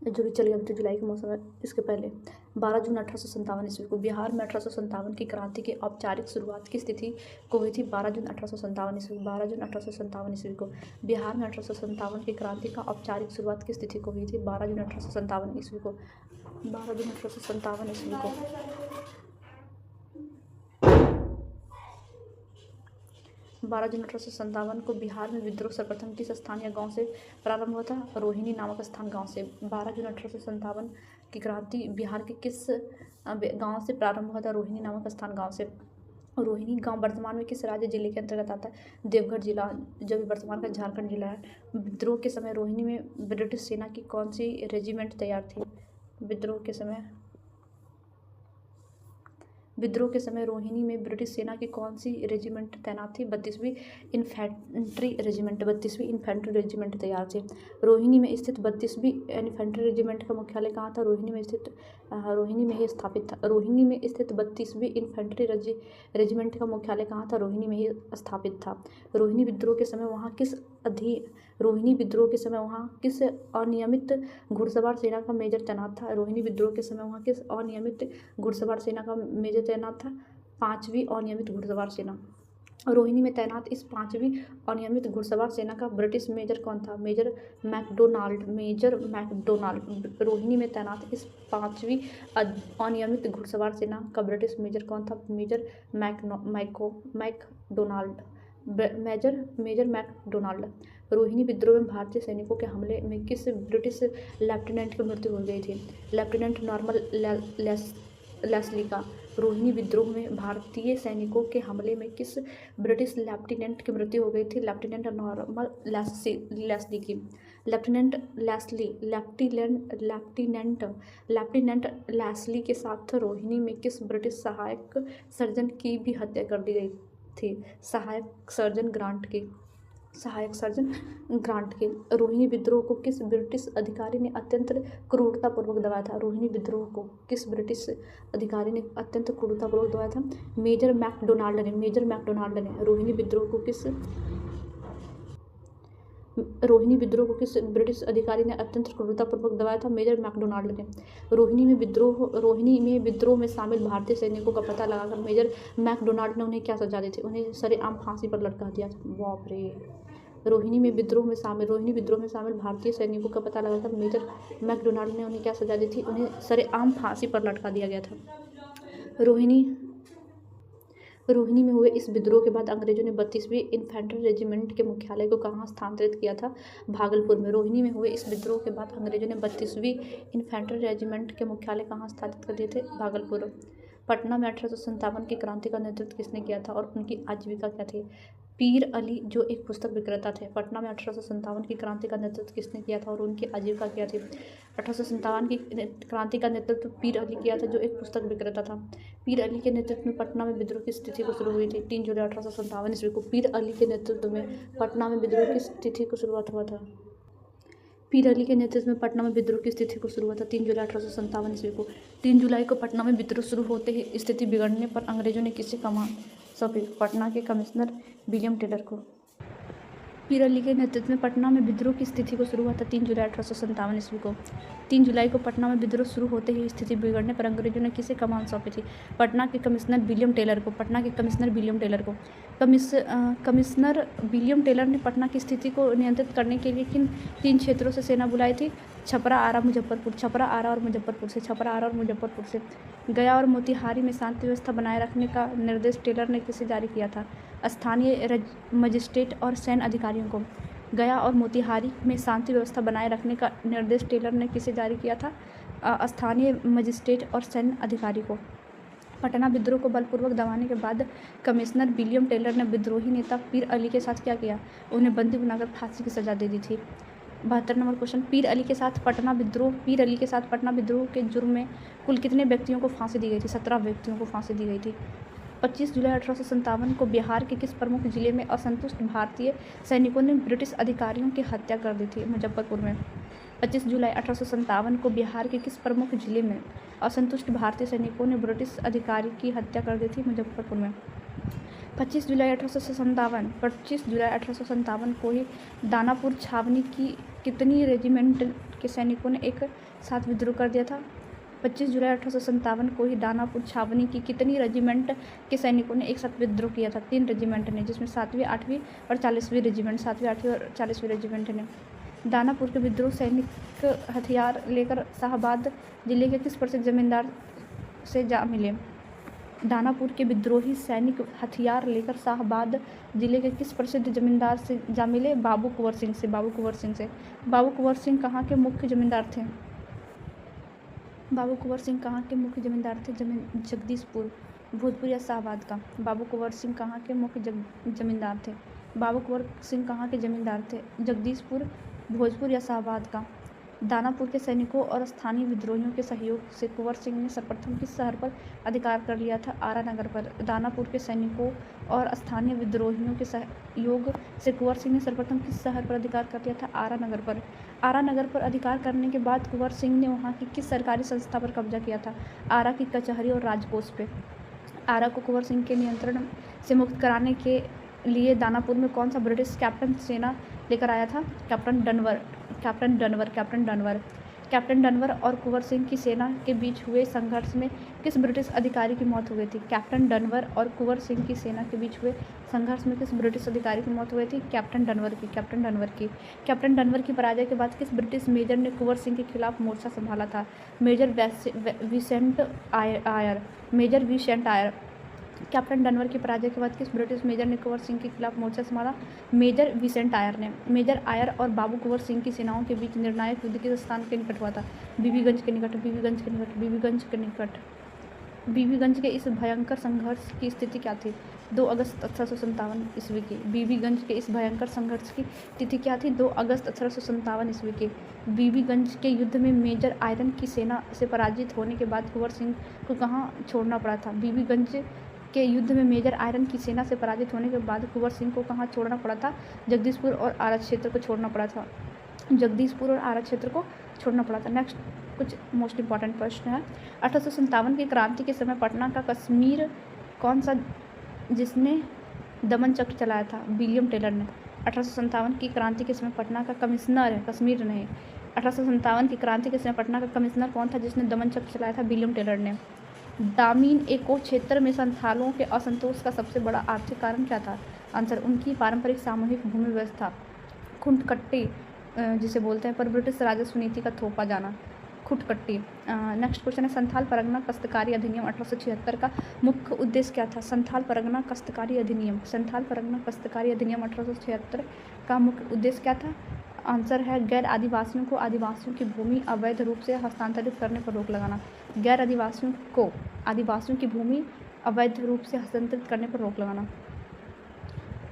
S1: जो भी चलिए, अभी तो जुलाई का मौसम है, इसके पहले 12 जून 1857 ईस्वी को बिहार में 1857 की क्रांति की औपचारिक शुरुआत किस तिथि को हुई थी? 12 जून 1857 ईस्वी। 12 जून 1857 ईस्वी को बिहार में 1857 की क्रांति का औपचारिक शुरुआत किस तिथि को हुई थी? 12 जून 1857 ईस्वी को। 12 जून 1857 ईस्वी को। 12 जून 1857 को बिहार में विद्रोह सर्वप्रथम किस स्थान या गांव से प्रारंभ हुआ था? रोहिणी नामक स्थान गांव से। 12 जून 1857 की क्रांति बिहार के किस गांव से प्रारंभ हुआ था? रोहिणी नामक स्थान गांव से। रोहिणी गांव वर्तमान में किस राज्य जिले के अंतर्गत आता है? देवघर जिला, जो भी वर्तमान का झारखंड जिला है। विद्रोह के समय रोहिणी में ब्रिटिश सेना की कौन सी रेजिमेंट तैयार थी? विद्रोह के समय रोहिणी में ब्रिटिश सेना की कौन सी रेजिमेंट तैनात थी? 32वीं इन्फेंट्री रेजिमेंट तैयार थी। रोहिणी में स्थित 32वीं इन्फेंट्री रेजिमेंट का मुख्यालय कहाँ था? रोहिणी में ही स्थापित था। रोहिणी में स्थित 32वीं इन्फेंट्री रेजिमेंट का मुख्यालय कहाँ था? रोहिणी में ही स्थापित था। रोहिणी विद्रोह के समय वहाँ किस अनियमित घुड़सवार सेना का मेजर तैनात था? रोहिणी विद्रोह के समय वहाँ किस अनियमित घुड़सवार सेना का मेजर तैनात था? 5वीं अनियमित घुड़सवार सेना। रोहिणी में तैनात इस 5वीं अनियमित घुड़सवार सेना का ब्रिटिश मेजर कौन था? Major McDonald. रोहिणी में तैनात इस 5वीं अनियमित घुड़सवार सेना का ब्रिटिश मेजर कौन था? Major McDonald. रोहिणी विद्रोह में भारतीय सैनिकों के हमले में किस ब्रिटिश लेफ्टिनेंट की मृत्यु हो गई थी? लेफ्टिनेंट नॉर्मल लेस्ली का। रोहिणी विद्रोह में भारतीय सैनिकों के हमले में किस ब्रिटिश लेफ्टिनेंट की मृत्यु हो गई थी? लेफ्टिनेंट नॉर्मल लेस्ली की। लेफ्टिनेंट लेस्ली के साथ रोहिणी में किस ब्रिटिश सहायक सर्जन की भी हत्या कर दी गई थी? सहायक सर्जन ग्रांट के। रोहिणी विद्रोह को किस ब्रिटिश अधिकारी ने अत्यंत क्रूरतापूर्वक दबाया था? रोहिणी विद्रोह को किस ब्रिटिश अधिकारी ने अत्यंत क्रूरतापूर्वक दबाया था? मेजर मैकडोनाल्ड ने। रोहिणी विद्रोह को किस ब्रिटिश अधिकारी ने अत्यंत क्रूरतापूर्वक दबाया था? मेजर मैकडोनाल्ड ने। रोहिणी में विद्रोह में शामिल भारतीय सैनिकों का पता लगाकर मेजर मैकडोनाल्ड ने उन्हें क्या सजा दी थी? उन्हें सरेआम फांसी पर लटका दिया था। बाप रे। रोहिणी विद्रोह में शामिल भारतीय सैनिकों का पता लगाकर मेजर मैकडोनाल्ड ने उन्हें क्या सजा दी थी? उन्हें सरेआम फांसी पर लटका दिया गया था। रोहिणी में हुए इस विद्रोह के बाद अंग्रेजों ने 32वीं इन्फेंट्री रेजिमेंट के मुख्यालय को कहाँ स्थानांतरित किया था? भागलपुर में। रोहिणी में हुए इस विद्रोह के बाद अंग्रेजों ने 32वीं इन्फेंट्री रेजिमेंट के मुख्यालय कहाँ स्थापित कर दिए थे? भागलपुर। पटना में 1857 की क्रांति का नेतृत्व किसने किया था और उनकी आजीविका क्या थी? पीर अली, जो एक पुस्तक विक्रेता थे। पटना में 1857 की क्रांति का नेतृत्व किसने किया था और उनकी आजीविका क्या थी? 1857 की क्रांति का नेतृत्व पीर अली किया था, जो एक पुस्तक विक्रेता था। पीर अली के नेतृत्व में पटना में विद्रोह की स्थिति को शुरू हुई थी 3 जुलाई 1857 ईस्वी को। पीर अली के नेतृत्व में पटना में विद्रोह की स्थिति को शुरुआत हुआ था। पीर अली के नेतृत्व में पटना में विद्रोह की स्थिति को शुरू हुआ था 3 जुलाई 1857 ईस्वी को। 3 जुलाई को पटना में विद्रोह शुरू होते ही स्थिति बिगड़ने पर अंग्रेजों ने किसे कमान सौंपी? पटना के कमिश्नर विलियम टेलर को। पीर अली के नेतृत्व में पटना में विद्रोह की स्थिति को शुरू हुआ था 3 जुलाई 1857 ईस्वी को। 3 जुलाई को पटना में विद्रोह शुरू होते ही स्थिति बिगड़ने पर अंग्रेजों ने किसे कमान सौंपी थी? पटना के कमिश्नर विलियम टेलर को। पटना के कमिश्नर विलियम टेलर को। कमिश्नर विलियम टेलर ने पटना की स्थिति को नियंत्रित करने के लिए किन 3 क्षेत्रों से सेना बुलाई थी? छपरा, आरा, मुजफ्फरपुर। छपरा, आरा और मुजफ्फरपुर से। छपरा, आरा और मुजफ्फरपुर से। गया और मोतिहारी में शांति व्यवस्था बनाए रखने का निर्देश टेलर ने किसे जारी किया था? स्थानीय मजिस्ट्रेट और सैन्य अधिकारियों को। गया और मोतिहारी में शांति व्यवस्था बनाए रखने का निर्देश टेलर ने किसे जारी किया था? स्थानीय मजिस्ट्रेट और सैन्य अधिकारी को। पटना विद्रोह को बलपूर्वक दबाने के बाद कमिश्नर विलियम टेलर ने विद्रोही नेता पीर अली के साथ क्या किया? उन्हें बंदी बनाकर फांसी की सजा दे दी थी। 72 नंबर क्वेश्चन, पीर अली के साथ पटना विद्रोह के जुर्म में कुल कितने व्यक्तियों को फांसी दी गई थी? 17 व्यक्तियों को फांसी दी गई थी। 25 जुलाई 1857 को बिहार के किस प्रमुख जिले में असंतुष्ट भारतीय सैनिकों ने ब्रिटिश अधिकारियों की हत्या कर दी थी? मुजफ्फरपुर में। 25 जुलाई 1857 को बिहार के किस प्रमुख जिले में असंतुष्ट भारतीय सैनिकों ने ब्रिटिश अधिकारी की हत्या कर दी थी? मुजफ्फरपुर में। 25 जुलाई 1857 को ही दानापुर छावनी की कितनी रेजिमेंट के सैनिकों ने एक साथ विद्रोह कर दिया था? 25 जुलाई 1857 को ही दानापुर छावनी की कितनी रेजिमेंट के सैनिकों ने एक साथ विद्रोह किया था? 3 रेजिमेंट ने, जिसमें 7वीं, 8वीं और 40वीं रेजिमेंट 7वीं, 8वीं और 40वीं रेजिमेंट ने। दानापुर के विद्रोह सैनिक हथियार लेकर शाहबाद जिले के किस प्रसिद्ध जमींदार से जा मिले? दानापुर के विद्रोही सैनिक हथियार लेकर शाहबाद जिले के किस प्रसिद्ध जमींदार से जा मिले? बाबू कुंवर सिंह से। बाबू कुंवर सिंह से। बाबू कुंवर सिंह कहाँ के मुख्य जमींदार थे? बाबू कुंवर सिंह कहाँ के मुख्य जमींदार थे? जगदीशपुर, भोजपुर या शाहबाद का? बाबू कुंवर सिंह कहाँ के मुख्य जमींदार थे? बाबू कुंवर सिंह कहाँ के जमींदार थे? जगदीशपुर, भोजपुर या शाहबाद का? दानापुर के सैनिकों और स्थानीय विद्रोहियों के सहयोग से कुंवर सिंह ने सर्वप्रथम किस शहर पर अधिकार कर लिया था? आरा नगर पर। दानापुर के सैनिकों और स्थानीय विद्रोहियों के सहयोग से कुंवर सिंह ने सर्वप्रथम किस शहर पर अधिकार कर लिया था? आरा नगर पर। आरा नगर पर अधिकार करने के बाद कुंवर सिंह ने वहां की किस सरकारी संस्था पर कब्जा किया था? आरा की कचहरी और राजकोष पे। आरा को कुंवर सिंह के नियंत्रण से मुक्त कराने के लिए दानापुर में कौन सा ब्रिटिश कैप्टन सेना लेकर आया था? कैप्टन डनवर और कुंवर सिंह की सेना के बीच हुए संघर्ष में किस ब्रिटिश अधिकारी की मौत हो गई थी? कैप्टन डनवर और कुंवर सिंह की सेना के बीच हुए संघर्ष में किस ब्रिटिश अधिकारी की मौत हो गई थी? कैप्टन डनवर की पराजय के बाद किस ब्रिटिश मेजर ने कुंवर सिंह के खिलाफ मोर्चा संभाला था? मेजर विसेंट आयर। कैप्टन डनवर की पराजय के बाद किस ब्रिटिश मेजर ने कुंवर सिंह के खिलाफ मोर्चा संभाला? मेजर विसेंट आयर ने। मेजर आयर और बाबू कुंवर सिंह की सेनाओं के बीच निर्णायक युद्ध किस स्थान के निकट हुआ था? बीबीगंज के इस भयंकर संघर्ष की स्थिति क्या थी? 2 अगस्त 1857 ईस्वी की। बीबीगंज के इस भयंकर संघर्ष की तिथि क्या थी? 2 अगस्त 1857 ईस्वी की। बीबीगंज के युद्ध में मेजर आयरन की सेना से पराजित होने के बाद कुंवर सिंह को कहाँ छोड़ना पड़ा था? बीबीगंज के युद्ध में मेजर आयरन की सेना से पराजित होने के बाद कुंवर सिंह को कहाँ छोड़ना पड़ा था? जगदीशपुर और आरा क्षेत्र को छोड़ना पड़ा था। नेक्स्ट कुछ मोस्ट इंपॉर्टेंट प्रश्न है। 1857 की क्रांति के समय पटना का कश्मीर कौन सा जिसने दमन चक्र चलाया था? विलियम टेलर ने। 1857 की क्रांति के समय पटना का कमिश्नर है, कश्मीर नहीं। 1857 की क्रांति के समय पटना का कमिश्नर कौन था जिसने दमन चक्र चलाया था? विलियम टेलर ने। दामिन एको क्षेत्र में संथालों के असंतोष का सबसे बड़ा आर्थिक कारण क्या था? आंसर, उनकी पारंपरिक सामूहिक भूमि व्यवस्था। खुंटकट्टी जिसे बोलते हैं पर ब्रिटिश राजस्व नीति का थोपा जाना। खुटकट्टी। नेक्स्ट क्वेश्चन है संथाल परगना काश्तकारी अधिनियम 1876 का मुख्य उद्देश्य क्या था? संथाल परगना काश्तकारी अधिनियम 1876 का मुख्य उद्देश्य क्या था? आंसर है गैर आदिवासियों को आदिवासियों की भूमि अवैध रूप से हस्तांतरित करने पर रोक लगाना। गैर आदिवासियों को आदिवासियों की भूमि अवैध रूप से हस्तांतरित करने पर रोक लगाना।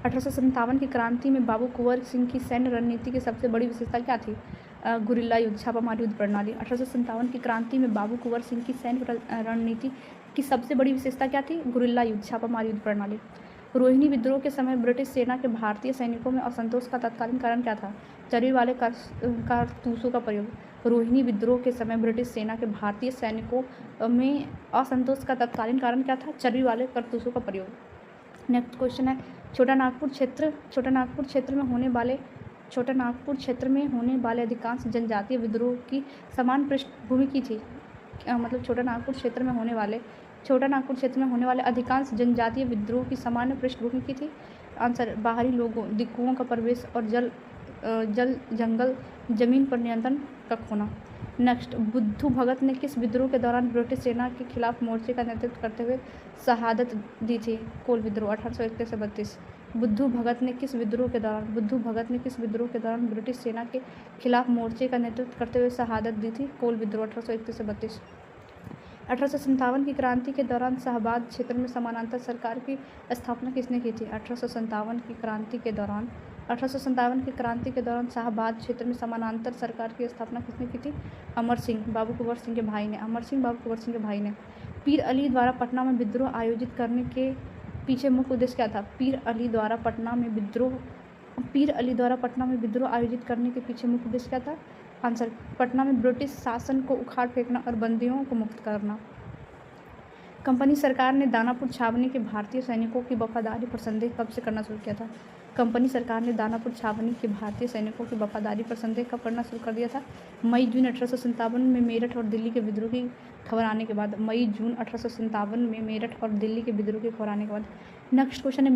S1: 1857 की क्रांति में बाबू कुंवर सिंह की सैन्य रणनीति की सबसे बड़ी विशेषता क्या थी? गुरिल्ला युद्ध, छापामार युद्ध प्रणाली। 1857 की क्रांति में बाबू कुंवर सिंह की सैन्य रणनीति की सबसे बड़ी विशेषता क्या थी? गुरिल्ला युद्ध, छापामार युद्ध प्रणाली। रोहिणी विद्रोह के समय ब्रिटिश सेना के भारतीय सैनिकों में असंतोष का तत्कालीन कारण क्या था? चर्बी वाले कारतूसों का प्रयोग। रोहिणी विद्रोह के समय ब्रिटिश सेना के भारतीय सैनिकों में असंतोष का तत्कालीन कारण क्या था? चर्बी वाले कारतूसों का प्रयोग। नेक्स्ट क्वेश्चन है छोटा नागपुर क्षेत्र में होने वाले अधिकांश जनजातीय विद्रोह की समान पृष्ठभूमि की थी। मतलब छोटा नागपुर क्षेत्र में होने वाले अधिकांश जनजातीय विद्रोह की सामान्य पृष्ठभूमि की थी। आंसर बाहरी लोगों, दिक्कुओं का प्रवेश और जंगल जमीन पर नियंत्रण का खोना। नेक्स्ट, बुद्धू भगत ने किस विद्रोह के दौरान ब्रिटिश सेना के खिलाफ मोर्चे का नेतृत्व करते हुए शहादत दी थी? कोल विद्रोह 1831 से 32। बुद्धू भगत ने किस विद्रोह के दौरान ब्रिटिश सेना के खिलाफ मोर्चे का नेतृत्व करते हुए शहादत दी थी? कोल विद्रोह 1831 से 32। 1857 की क्रांति के दौरान शाहबाद क्षेत्र में समानांतर सरकार की स्थापना किसने की थी? 1857 की क्रांति के दौरान शाहबाद क्षेत्र में समानांतर सरकार की स्थापना किसने की थी? अमर सिंह बाबू कुंवर सिंह के भाई ने। पीर अली द्वारा पटना में विद्रोह आयोजित करने के पीछे मुख्य उद्देश्य क्या था? पीर अली द्वारा पटना में विद्रोह आयोजित करने के पीछे मुख्य उद्देश्य क्या था? आंसर पटना में ब्रिटिश शासन को उखाड़ फेंकना और बंदियों को मुक्त करना। कंपनी सरकार ने दानापुर छावनी के भारतीय सैनिकों की वफादारी पर संदेह कब से करना शुरू किया था? कंपनी सरकार ने दानापुर छावनी के भारतीय सैनिकों की वफादारी पर संदेह कब करना शुरू कर दिया था? मई जून 1857 में मेरठ और दिल्ली के विद्रोह की खबर आने के बाद। नेक्स्ट क्वेश्चन है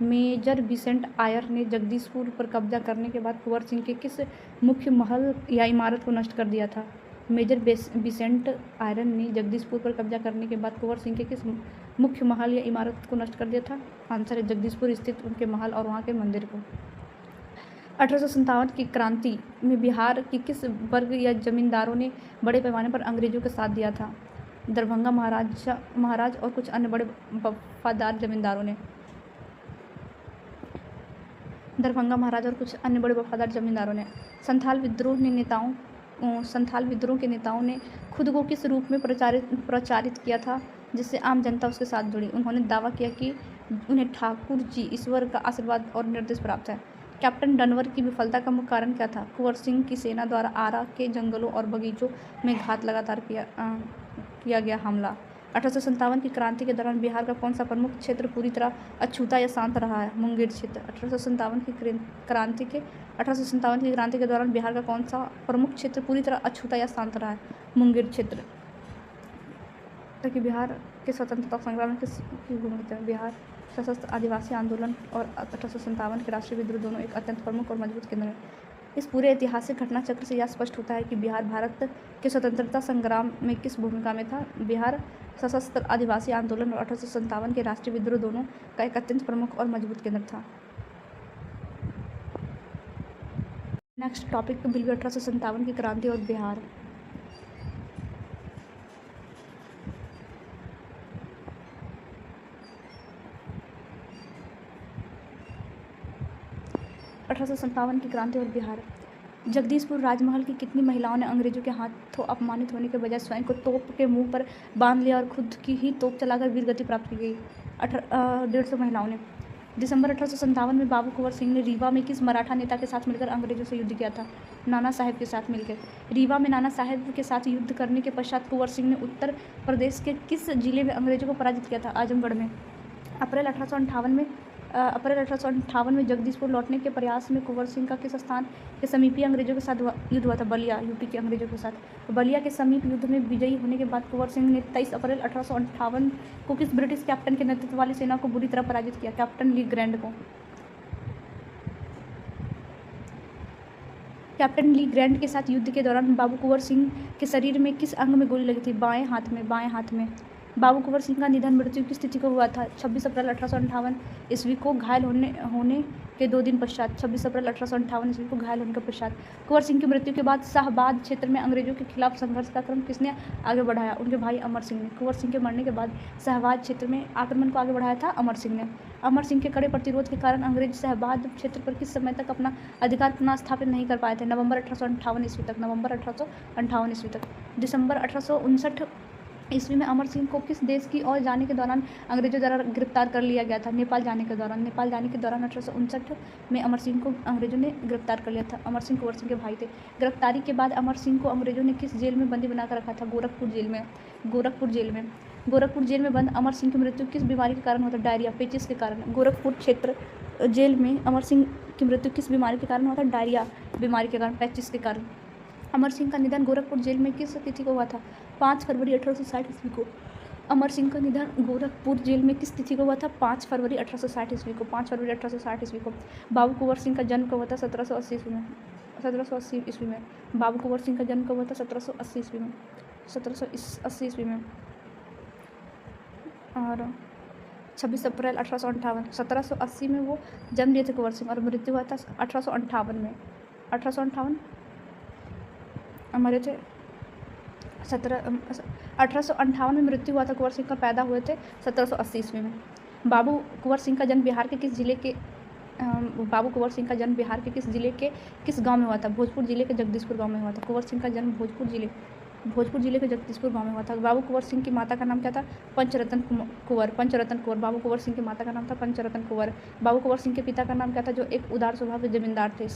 S1: मेजर बिसेंट आयर ने जगदीशपुर पर कब्जा करने के बाद कुंवर सिंह के किस मुख्य महल या इमारत को नष्ट कर दिया था? मेजर बिसेंट आयर ने जगदीशपुर पर कब्जा करने के बाद कुंवर सिंह के किस मुख्य महल या इमारत को नष्ट कर दिया था? आंसर है जगदीशपुर स्थित उनके महल और वहाँ के मंदिर को। 1857 की क्रांति में बिहार की किस वर्ग या जमींदारों ने बड़े पैमाने पर अंग्रेजों का साथ दिया था? दरभंगा महाराज और कुछ अन्य बड़े वफादार जमींदारों ने। संथाल विद्रोह के नेताओं ने खुद को किस रूप में प्रचारित किया था जिससे आम जनता उसके साथ जुड़ी? उन्होंने दावा किया कि उन्हें ठाकुर जी ईश्वर का आशीर्वाद और निर्देश प्राप्त है। कैप्टन डनवर की विफलता का मुख्य कारण क्या था? कुंवर सिंह की सेना द्वारा आरा के जंगलों और बगीचों में लगातार किया गया हमला। 1857 की क्रांति के दौरान बिहार का कौन सा प्रमुख क्षेत्र पूरी तरह अछूता या शांत रहा है? मुंगेर क्षेत्र। 1857 की क्रांति के दौरान बिहार का कौन सा प्रमुख क्षेत्र पूरी तरह अछूता या शांत रहा है? मुंगेर क्षेत्र। ताकि बिहार के स्वतंत्रता संग्राम में किसकी भूमिका है? बिहार सशस्त्र आदिवासी आंदोलन और 1857 के राष्ट्रीय विद्रोह दोनों एक अत्यंत प्रमुख और मजबूत केंद्र हैं। इस पूरे ऐतिहासिक घटनाचक्र से यह स्पष्ट होता है कि बिहार भारत के स्वतंत्रता संग्राम में किस भूमिका में था? बिहार सशस्त्र आदिवासी आंदोलन और 1857 के राष्ट्रीय विद्रोह दोनों का एक अत्यंत प्रमुख और मजबूत केंद्र था। नेक्स्ट टॉपिक विल बी 1857 की क्रांति और बिहार। की क्रांति और बिहार। जगदीशपुर राजमहल की कितनी महिलाओं ने अंग्रेजों के हाथों अपमानित होने के बजाय स्वयं को तोप के मुंह पर बांध लिया और खुद की ही तोप चलाकर वीरगति प्राप्त की गई? 150 महिलाओं ने। दिसंबर 1857 में बाबू कुंवर सिंह ने रीवा में किस मराठा नेता के साथ मिलकर अंग्रेजों से युद्ध किया था? नाना साहेब के साथ मिलकर। रीवा में नाना साहेब के साथ युद्ध करने के पश्चात कुंवर सिंह ने उत्तर प्रदेश के किस जिले में अंग्रेजों को पराजित किया था? आजमगढ़ में। अप्रैल 1858 में जगदीशपुर लौटने के प्रयास में कुंवर सिंह का किस स्थान के समीप ही अंग्रेजों के साथ युद्ध हुआ था? बलिया, यूपी के अंग्रेजों के साथ। बलिया के समीप युद्ध में विजयी होने के बाद कुंवर सिंह ने 23 अप्रैल 1858 को किस ब्रिटिश कैप्टन के नेतृत्व वाली सेना को बुरी तरह पराजित किया? कैप्टन ली ग्रैंड को। कैप्टन ली ग्रैंड के साथ युद्ध के दौरान बाबू कुंवर सिंह के शरीर में किस अंग में गोली लगी थी? बाएं हाथ में, बाएं हाथ में। बाबू कुंवर सिंह का निधन मृत्यु किस तिथि को हुआ था? 26 अप्रैल 1858 ईस्वी को घायल होने के 2 दिन पश्चात। 26 अप्रैल 1858 ईस्वी को घायल होने के पश्चात। कुंवर सिंह की मृत्यु के बाद शाहबाद क्षेत्र में अंग्रेजों के खिलाफ संघर्ष का क्रम किसने आगे बढ़ाया? उनके भाई अमर सिंह ने। कुंवर सिंह के मरने के बाद शाहबाद क्षेत्र में आक्रमण को आगे बढ़ाया था अमर सिंह ने। अमर सिंह के कड़े प्रतिरोध के कारण अंग्रेज शाहबाद क्षेत्र पर किस समय तक अपना अधिकार पुनः स्थापित नहीं कर पाए थे? नवंबर 1858 ईस्वी तक। नवंबर 1858 ईस्वी तक। दिसंबर 1859 ईस्वी में अमर सिंह को किस देश की ओर जाने के दौरान अंग्रेजों द्वारा गिरफ्तार कर लिया गया था? नेपाल जाने के दौरान। नेपाल जाने के दौरान 1859 में अमर सिंह को अंग्रेजों ने गिरफ्तार कर लिया था। अमर सिंह कुंवर सिंह के भाई थे। गिरफ्तारी के बाद अमर सिंह को अंग्रेजों ने किस जेल में बंदी बनाकर रखा था? गोरखपुर जेल में। गोरखपुर जेल में। गोरखपुर जेल में बंद अमर सिंह की मृत्यु किस बीमारी के कारण होता? डायरिया, पेचिस के कारण। गोरखपुर क्षेत्र जेल में अमर सिंह की मृत्यु किस बीमारी के कारण होता? डायरिया बीमारी के कारण, पेचिस के कारण। अमर सिंह का निधन गोरखपुर जेल में किस तिथि को हुआ था? 5 फरवरी 1860 ईस्वी को। अमर सिंह का निधन गोरखपुर जेल में किस तिथि को हुआ था? 5 फरवरी 1860 ईस्वी को। 5 फरवरी 1860 ईस्वी को। बाबू कुंवर सिंह का जन्म कब हुआ था? 1780 ईस्वी में। 1780 ईस्वी में। बाबू कुंवर सिंह का जन्म कब हुआ था? 1780 ईस्वी में। 1780 ईस्वी में। और 26 अप्रैल 1858। 1780 में वो जन्म लिए थे कुंवर सिंह और मृत्यु हुआ था 1858 में। 1858 मरे थे। 1858 में मृत्यु हुआ था कुंवर सिंह का। पैदा हुए थे 1780 ईस्वी में। बाबू कुंवर सिंह का जन्म बिहार के किस जिले के बाबू कुंवर सिंह का जन्म बिहार के किस जिले के किस गांव में हुआ था? भोजपुर जिले के जगदीशपुर गांव में हुआ था। कुंवर सिंह का जन्म भोजपुर जिले के जगदीशपुर गांव में हुआ था। बाबू कुंवर सिंह की माता का नाम क्या था? पंचरतन कुंवर। पंचरतन कुंवर। बाबू कुंवर सिंह की माता का नाम था पंचरतन कुंवर। बाबू कुंवर सिंह के पिता का नाम क्या था? जो एक उदार स्वभाव के जमींदार थे?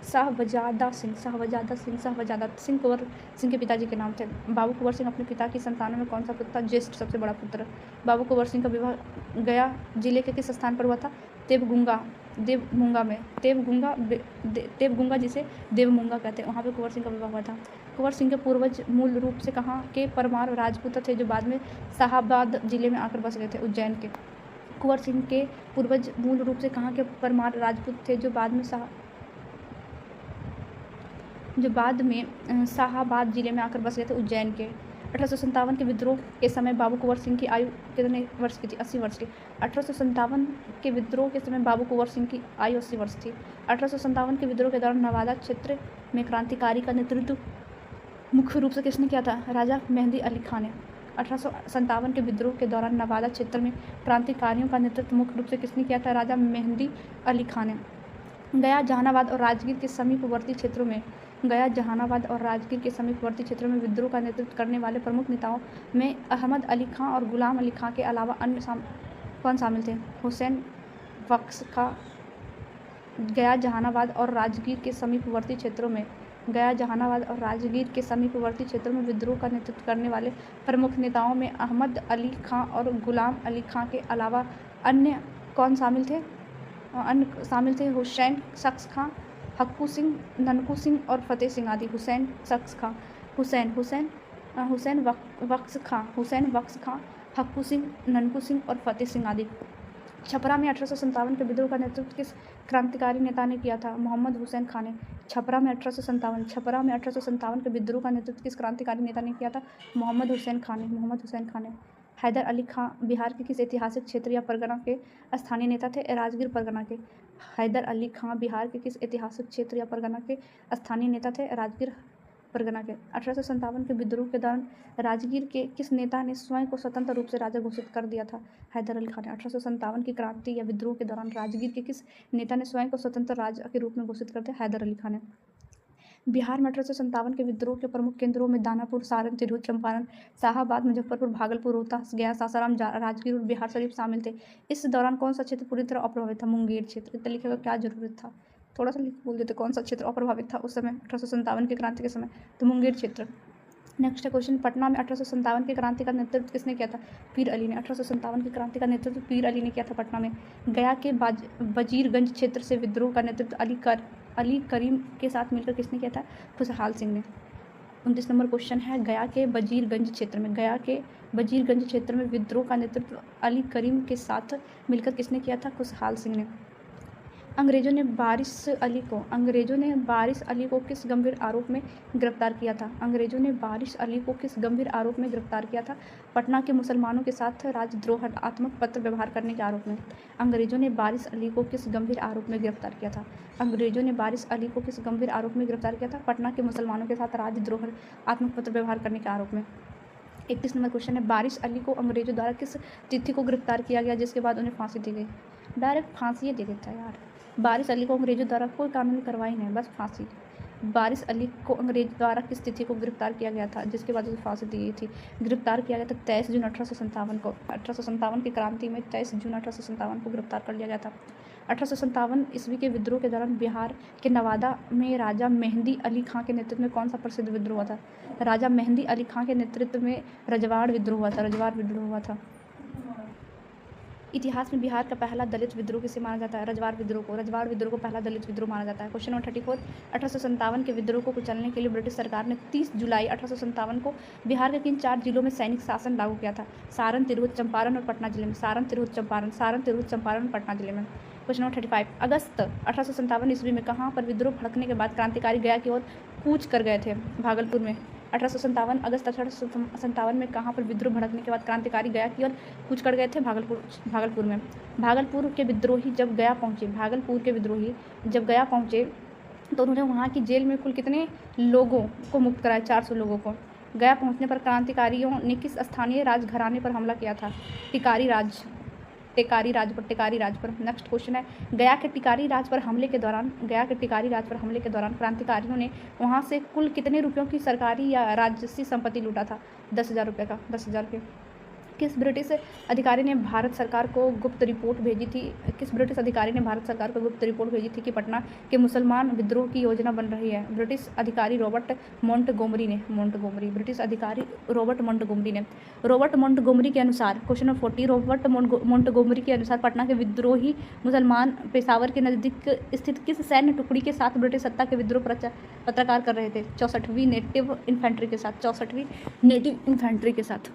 S1: शाहबजादा सिंह कुंवर सिंह के पिताजी के नाम थे। बाबू कुंवर सिंह अपने पिता की संतानों में कौन सा पुत्र था? ज्येष्ठ, सबसे बड़ा पुत्र। बाबू कुंवर सिंह का विवाह गया जिले के किस स्थान पर हुआ था? देवगुंगा में। देवगुंगा जिसे देवमुंगा कहते हैं, वहाँ पे कुंवर सिंह का विवाह हुआ था। कुंवर सिंह के पूर्वज मूल रूप से कहाँ के परमार राजपूत थे जो बाद में शाहाबाद जिले में आकर बस गए थे? उज्जैन के। कुंवर सिंह के पूर्वज मूल रूप से कहाँ के परमार राजपूत थे जो बाद में शाहाबाद जिले में आकर बस गए थे? उज्जैन के। 1857 के विद्रोह के समय बाबू कुंवर सिंह की आयु कितने वर्ष की थी? 80 वर्ष की। 1857 के विद्रोह के समय बाबू कुंवर सिंह की आयु 80 वर्ष थी। 1857 के विद्रोह के दौरान नवादा क्षेत्र में क्रांतिकारी का नेतृत्व मुख्य रूप से किसने किया था? राजा मेहंदी अली खान ने। 1857 के विद्रोह के दौरान नवादा क्षेत्र में क्रांतिकारियों का नेतृत्व मुख्य रूप से किसने किया था? राजा मेहंदी अली खान ने। गया, जहानाबाद और राजगीर के समीपवर्ती क्षेत्रों में विद्रोह का नेतृत्व करने वाले प्रमुख नेताओं में अहमद अली खां और गुलाम अली खां के अलावा अन्य कौन शामिल थे? हुसैन बख्श खां। गया, जहानाबाद और राजगीर के समीपवर्ती क्षेत्रों में विद्रोह का नेतृत्व करने वाले प्रमुख नेताओं में अहमद अली खां और गुलाम अली खां के अलावा अन्य कौन शामिल थे? हुसैन बख्श खां, हक्कू सिंह, ननकू सिंह और फतेह सिंह आदि। हुसैन बख्श खां, हक्कू सिंह, ननकू सिंह और फतेह सिंह आदि। छपरा में 1857 के विद्रोह का नेतृत्व किस क्रांतिकारी नेता ने किया था? मोहम्मद हुसैन खान ने। छपरा में 1857 के विद्रोह का नेतृत्व किस क्रांतिकारी नेता ने किया था? मोहम्मद हुसैन खान ने। हैदर अली खां बिहार के किस ऐतिहासिक क्षेत्र या परगना के स्थानीय नेता थे? राजगीर परगना के। हैदर अली खां बिहार के किस ऐतिहासिक क्षेत्र या परगना के स्थानीय नेता थे? राजगीर परगना के। 1857 के विद्रोह के दौरान राजगीर के किस नेता ने स्वयं को स्वतंत्र रूप से राजा घोषित कर दिया था? हैदर अली खान ने। 1857 की क्रांति या विद्रोह के दौरान राजगीर के किस नेता ने स्वयं को स्वतंत्र राजा के रूप में घोषित कर दिया? हैदर अली खान ने। बिहार में 1857 के विद्रोह के प्रमुख केंद्रों में दानापुर, सारण, तिरहुत, चंपारण, शाहाबाद, मुजफ्फरपुर, भागलपुर, रोहतास, गया, सासाराम, राजगीर और बिहार शरीफ शामिल थे। इस दौरान कौन सा क्षेत्र पूरी तरह अप्रभावित था? मुंगेर क्षेत्र। इतना लिखने का क्या जरूरत था? थोड़ा सा लिख बोल देते कौन सा क्षेत्र अप्रभावित था उस समय 1857 की क्रांति के समय, तो मुंगेर क्षेत्र। नेक्स्ट क्वेश्चन, पटना में 1857 की क्रांति का नेतृत्व किसने किया था? पीर अली ने। 1857 की क्रांति का नेतृत्व पीर अली ने किया था पटना में। गया के वजीरगंज क्षेत्र से विद्रोह का नेतृत्व अली करीम के साथ मिलकर किसने किया था? खुशहाल सिंह ने। 29 नंबर क्वेश्चन है, गया के वजीरगंज क्षेत्र में विद्रोह का नेतृत्व अली करीम के साथ मिलकर किसने किया था? खुशहाल सिंह ने। अंग्रेज़ों ने बारिश अली को किस गंभीर आरोप में गिरफ्तार किया था? अंग्रेज़ों ने बारिश अली को किस गंभीर आरोप में गिरफ्तार किया था? पटना के मुसलमानों के साथ राजद्रोहात्मक पत्र व्यवहार करने के आरोप में। अंग्रेज़ों ने बारिश अली को किस गंभीर आरोप में गिरफ्तार किया था? अंग्रेज़ों ने बारिश अली को किस गंभीर आरोप में गिरफ्तार किया था? पटना के मुसलमानों के साथ राजद्रोहात्मक पत्र व्यवहार करने के आरोप में। 31 नंबर क्वेश्चन है, बारिश अली को अंग्रेज़ों द्वारा किस तिथि को गिरफ्तार किया गया जिसके बाद उन्हें फांसी दी गई? डायरेक्ट फांसी दे देता है यार। बारिश अली को अंग्रेज़ों द्वारा कोई कानूनी कार्रवाई नहीं, बस फांसी। बारिश अली को अंग्रेज द्वारा किस तिथि को गिरफ्तार किया गया था जिसके बाद उसे फांसी दी गई थी? गिरफ्तार किया गया था 23 जून 1857 को। 1857 की क्रांति में 23 जून 1857 को गिरफ्तार कर लिया गया था। 1857 ईस्वी के विद्रोह के दौरान बिहार के नवादा में राजा मेहंदी अली खां के नेतृत्व में कौन सा प्रसिद्ध विद्रोह हुआ था? राजा मेहंदी अली खां के नेतृत्व में रजवाड़ विद्रोह हुआ था। इतिहास में बिहार का पहला दलित विद्रोह किसे माना जाता है? रजवाड़ विद्रोह को पहला दलित विद्रोह माना जाता है। क्वेश्चन नंबर 34, 1857 के विद्रोह को कुचलने के लिए ब्रिटिश सरकार ने 30 जुलाई 1857 को बिहार के किन 4 जिलों में सैनिक शासन लागू किया था? सारण, तिरहुत, चंपारण और पटना जिले में। सारण, तिरहुत, चंपारण, पटना जिले में। क्वेश्चन नंबर 35, अगस्त 1857 ईस्वी में कहाँ पर विद्रोह भड़कने के बाद क्रांतिकारी गया की ओर कूच कर गए थे? भागलपुर में। 1857 अगस्त 1857 में कहाँ पर विद्रोह भड़कने के बाद क्रांतिकारी गया की ओर कूच कर गए थे? भागलपुर में। भागलपुर के विद्रोही जब गया पहुँचे तो उन्होंने वहाँ की जेल में कुल कितने लोगों को मुक्त कराया? 400 लोगों को। गया पहुँचने पर क्रांतिकारियों ने किस स्थानीय राजघराने पर हमला किया था? टिकारी राज पर। नेक्स्ट क्वेश्चन है, गया के टिकारी राज पर हमले के दौरान क्रांतिकारियों ने वहां से कुल कितने रुपयों की सरकारी या राजसी संपत्ति लूटा था? 10,000 रुपये का। 10,000 रुपये। किस ब्रिटिश अधिकारी ने भारत सरकार को गुप्त रिपोर्ट भेजी थी कि पटना के मुसलमान विद्रोह की योजना बन रही है? ब्रिटिश अधिकारी रॉबर्ट मोंटगोमरी ने। रॉबर्ट मोंटगोमरी के अनुसार, क्वेश्चन नंबर 40, रॉबर्ट मोंटगोमरी के अनुसार पटना के विद्रोही मुसलमान पेशावर के नज़दीक स्थित किस सैन्य टुकड़ी के साथ ब्रिटिश सत्ता के विद्रोह पत्रकार कर रहे थे? 64वीं नेटिव इन्फेंट्री के साथ।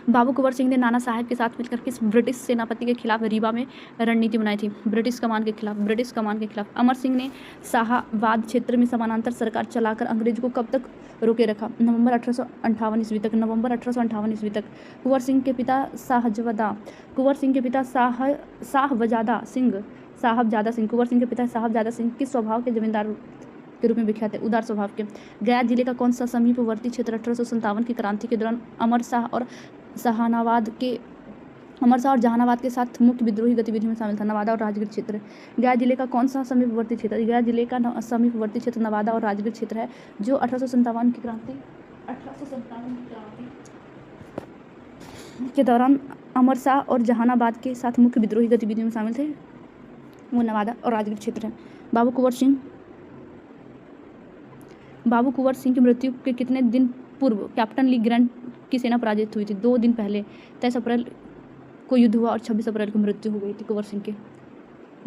S1: बाबू कुंवर सिंह ने नाना साहब के साथ मिलकर किस ब्रिटिश सेनापति के खिलाफ रीवा में रणनीति बनाई थी? ब्रिटिश कमान के खिलाफ। अमर सिंह ने शाहाबाद क्षेत्र में समानांतर सरकार चलाकर अंग्रेज को कब तक रोके रखा? नवंबर 1858 ईस्वी तक। कुंवर सिंह के पिता साहबजादा सिंह किस स्वभाव के जमींदार के रूप में विख्यात है? उदार स्वभाव के। गया जिले का कौन सा समीपवर्ती क्षेत्र 1857 की क्रांति के दौरान अमर शाह और जहानाबाद के साथ मुख्य विद्रोही गतिविधियों में शामिल था? नवादा और राजगीर क्षेत्र। गया जिले का कौन सा समीपवर्ती क्षेत्र? समीपवर्ती क्षेत्र नवादा और राजगीर क्षेत्र है जो 1857 की क्रांति के दौरान अमर शाह और जहानाबाद के साथ मुख्य विद्रोही गतिविधियों में शामिल थे। वो नवादा और राजगीर क्षेत्र है। बाबू कुंवर सिंह की मृत्यु के कितने दिन पूर्व कैप्टन ली ग्रैंट की सेना पराजित हुई थी? 2 दिन पहले। 23 अप्रैल को युद्ध हुआ और 26 अप्रैल को मृत्यु हो गई थी कुंवर सिंह की।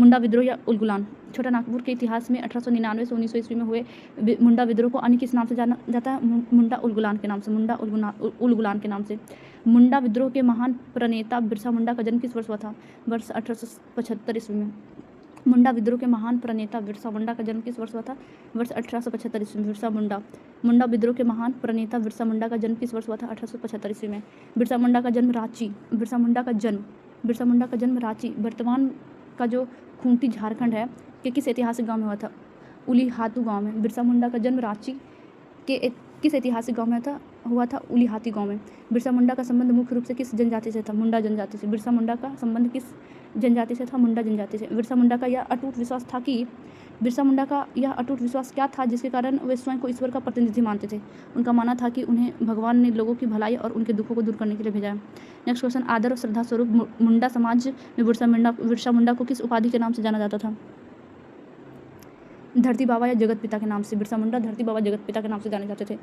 S1: मुंडा विद्रोह या उलगुलान। छोटा नागपुर के इतिहास में 1899 से 1900 ईस्वी में हुए मुंडा विद्रोह को अन्य किस नाम से जाना जाता है? मुंडा उलगुलान के नाम से। मुंडा विद्रोह के महान प्रणेता बिरसा मुंडा का जन्म किस वर्ष हुआ था? वर्ष 1875 ईस्वी में। मुंडा विद्रोह के महान प्रणेता बिरसा मुंडा का जन्म किस वर्ष हुआ था? वर्ष 1875 ईस्वी में। मुंडा विद्रोह के महान प्रणेता बिरसा मुंडा का जन्म किस वर्ष हुआ था? 1875 ईस्वी में। बिरसा मुंडा का जन्म रांची, वर्तमान का जो खूंटी झारखंड है, के किस ऐतिहासिक गांव में हुआ था? उलीहातू गांव में। बिरसा मुंडा का जन्म रांची के किस ऐतिहासिक गांव में हुआ था? उलीहाती गांव में। बिरसा मुंडा का संबंध मुख्य रूप से किस जनजाति से था? मुंडा जनजाति से। बिरसा मुंडा का संबंध किस जनजाति से था? मुंडा जनजाति से। बिरसा मुंडा का यह अटूट विश्वास क्या था जिसके कारण वे स्वयं को ईश्वर का प्रतिनिधि मानते थे? उनका मानना था कि उन्हें भगवान ने लोगों की भलाई और उनके दुखों को दूर करने के लिए भेजा है। नेक्स्ट क्वेश्चन, आदर और श्रद्धा स्वरूप मुंडा समाज में बिरसा मुंडा को किस उपाधि के नाम से जाना जाता था? धरती बाबा या जगत पिता के नाम से। बिरसा मुंडा धरती बाबा जगत पिता के नाम से जाने जाते थे।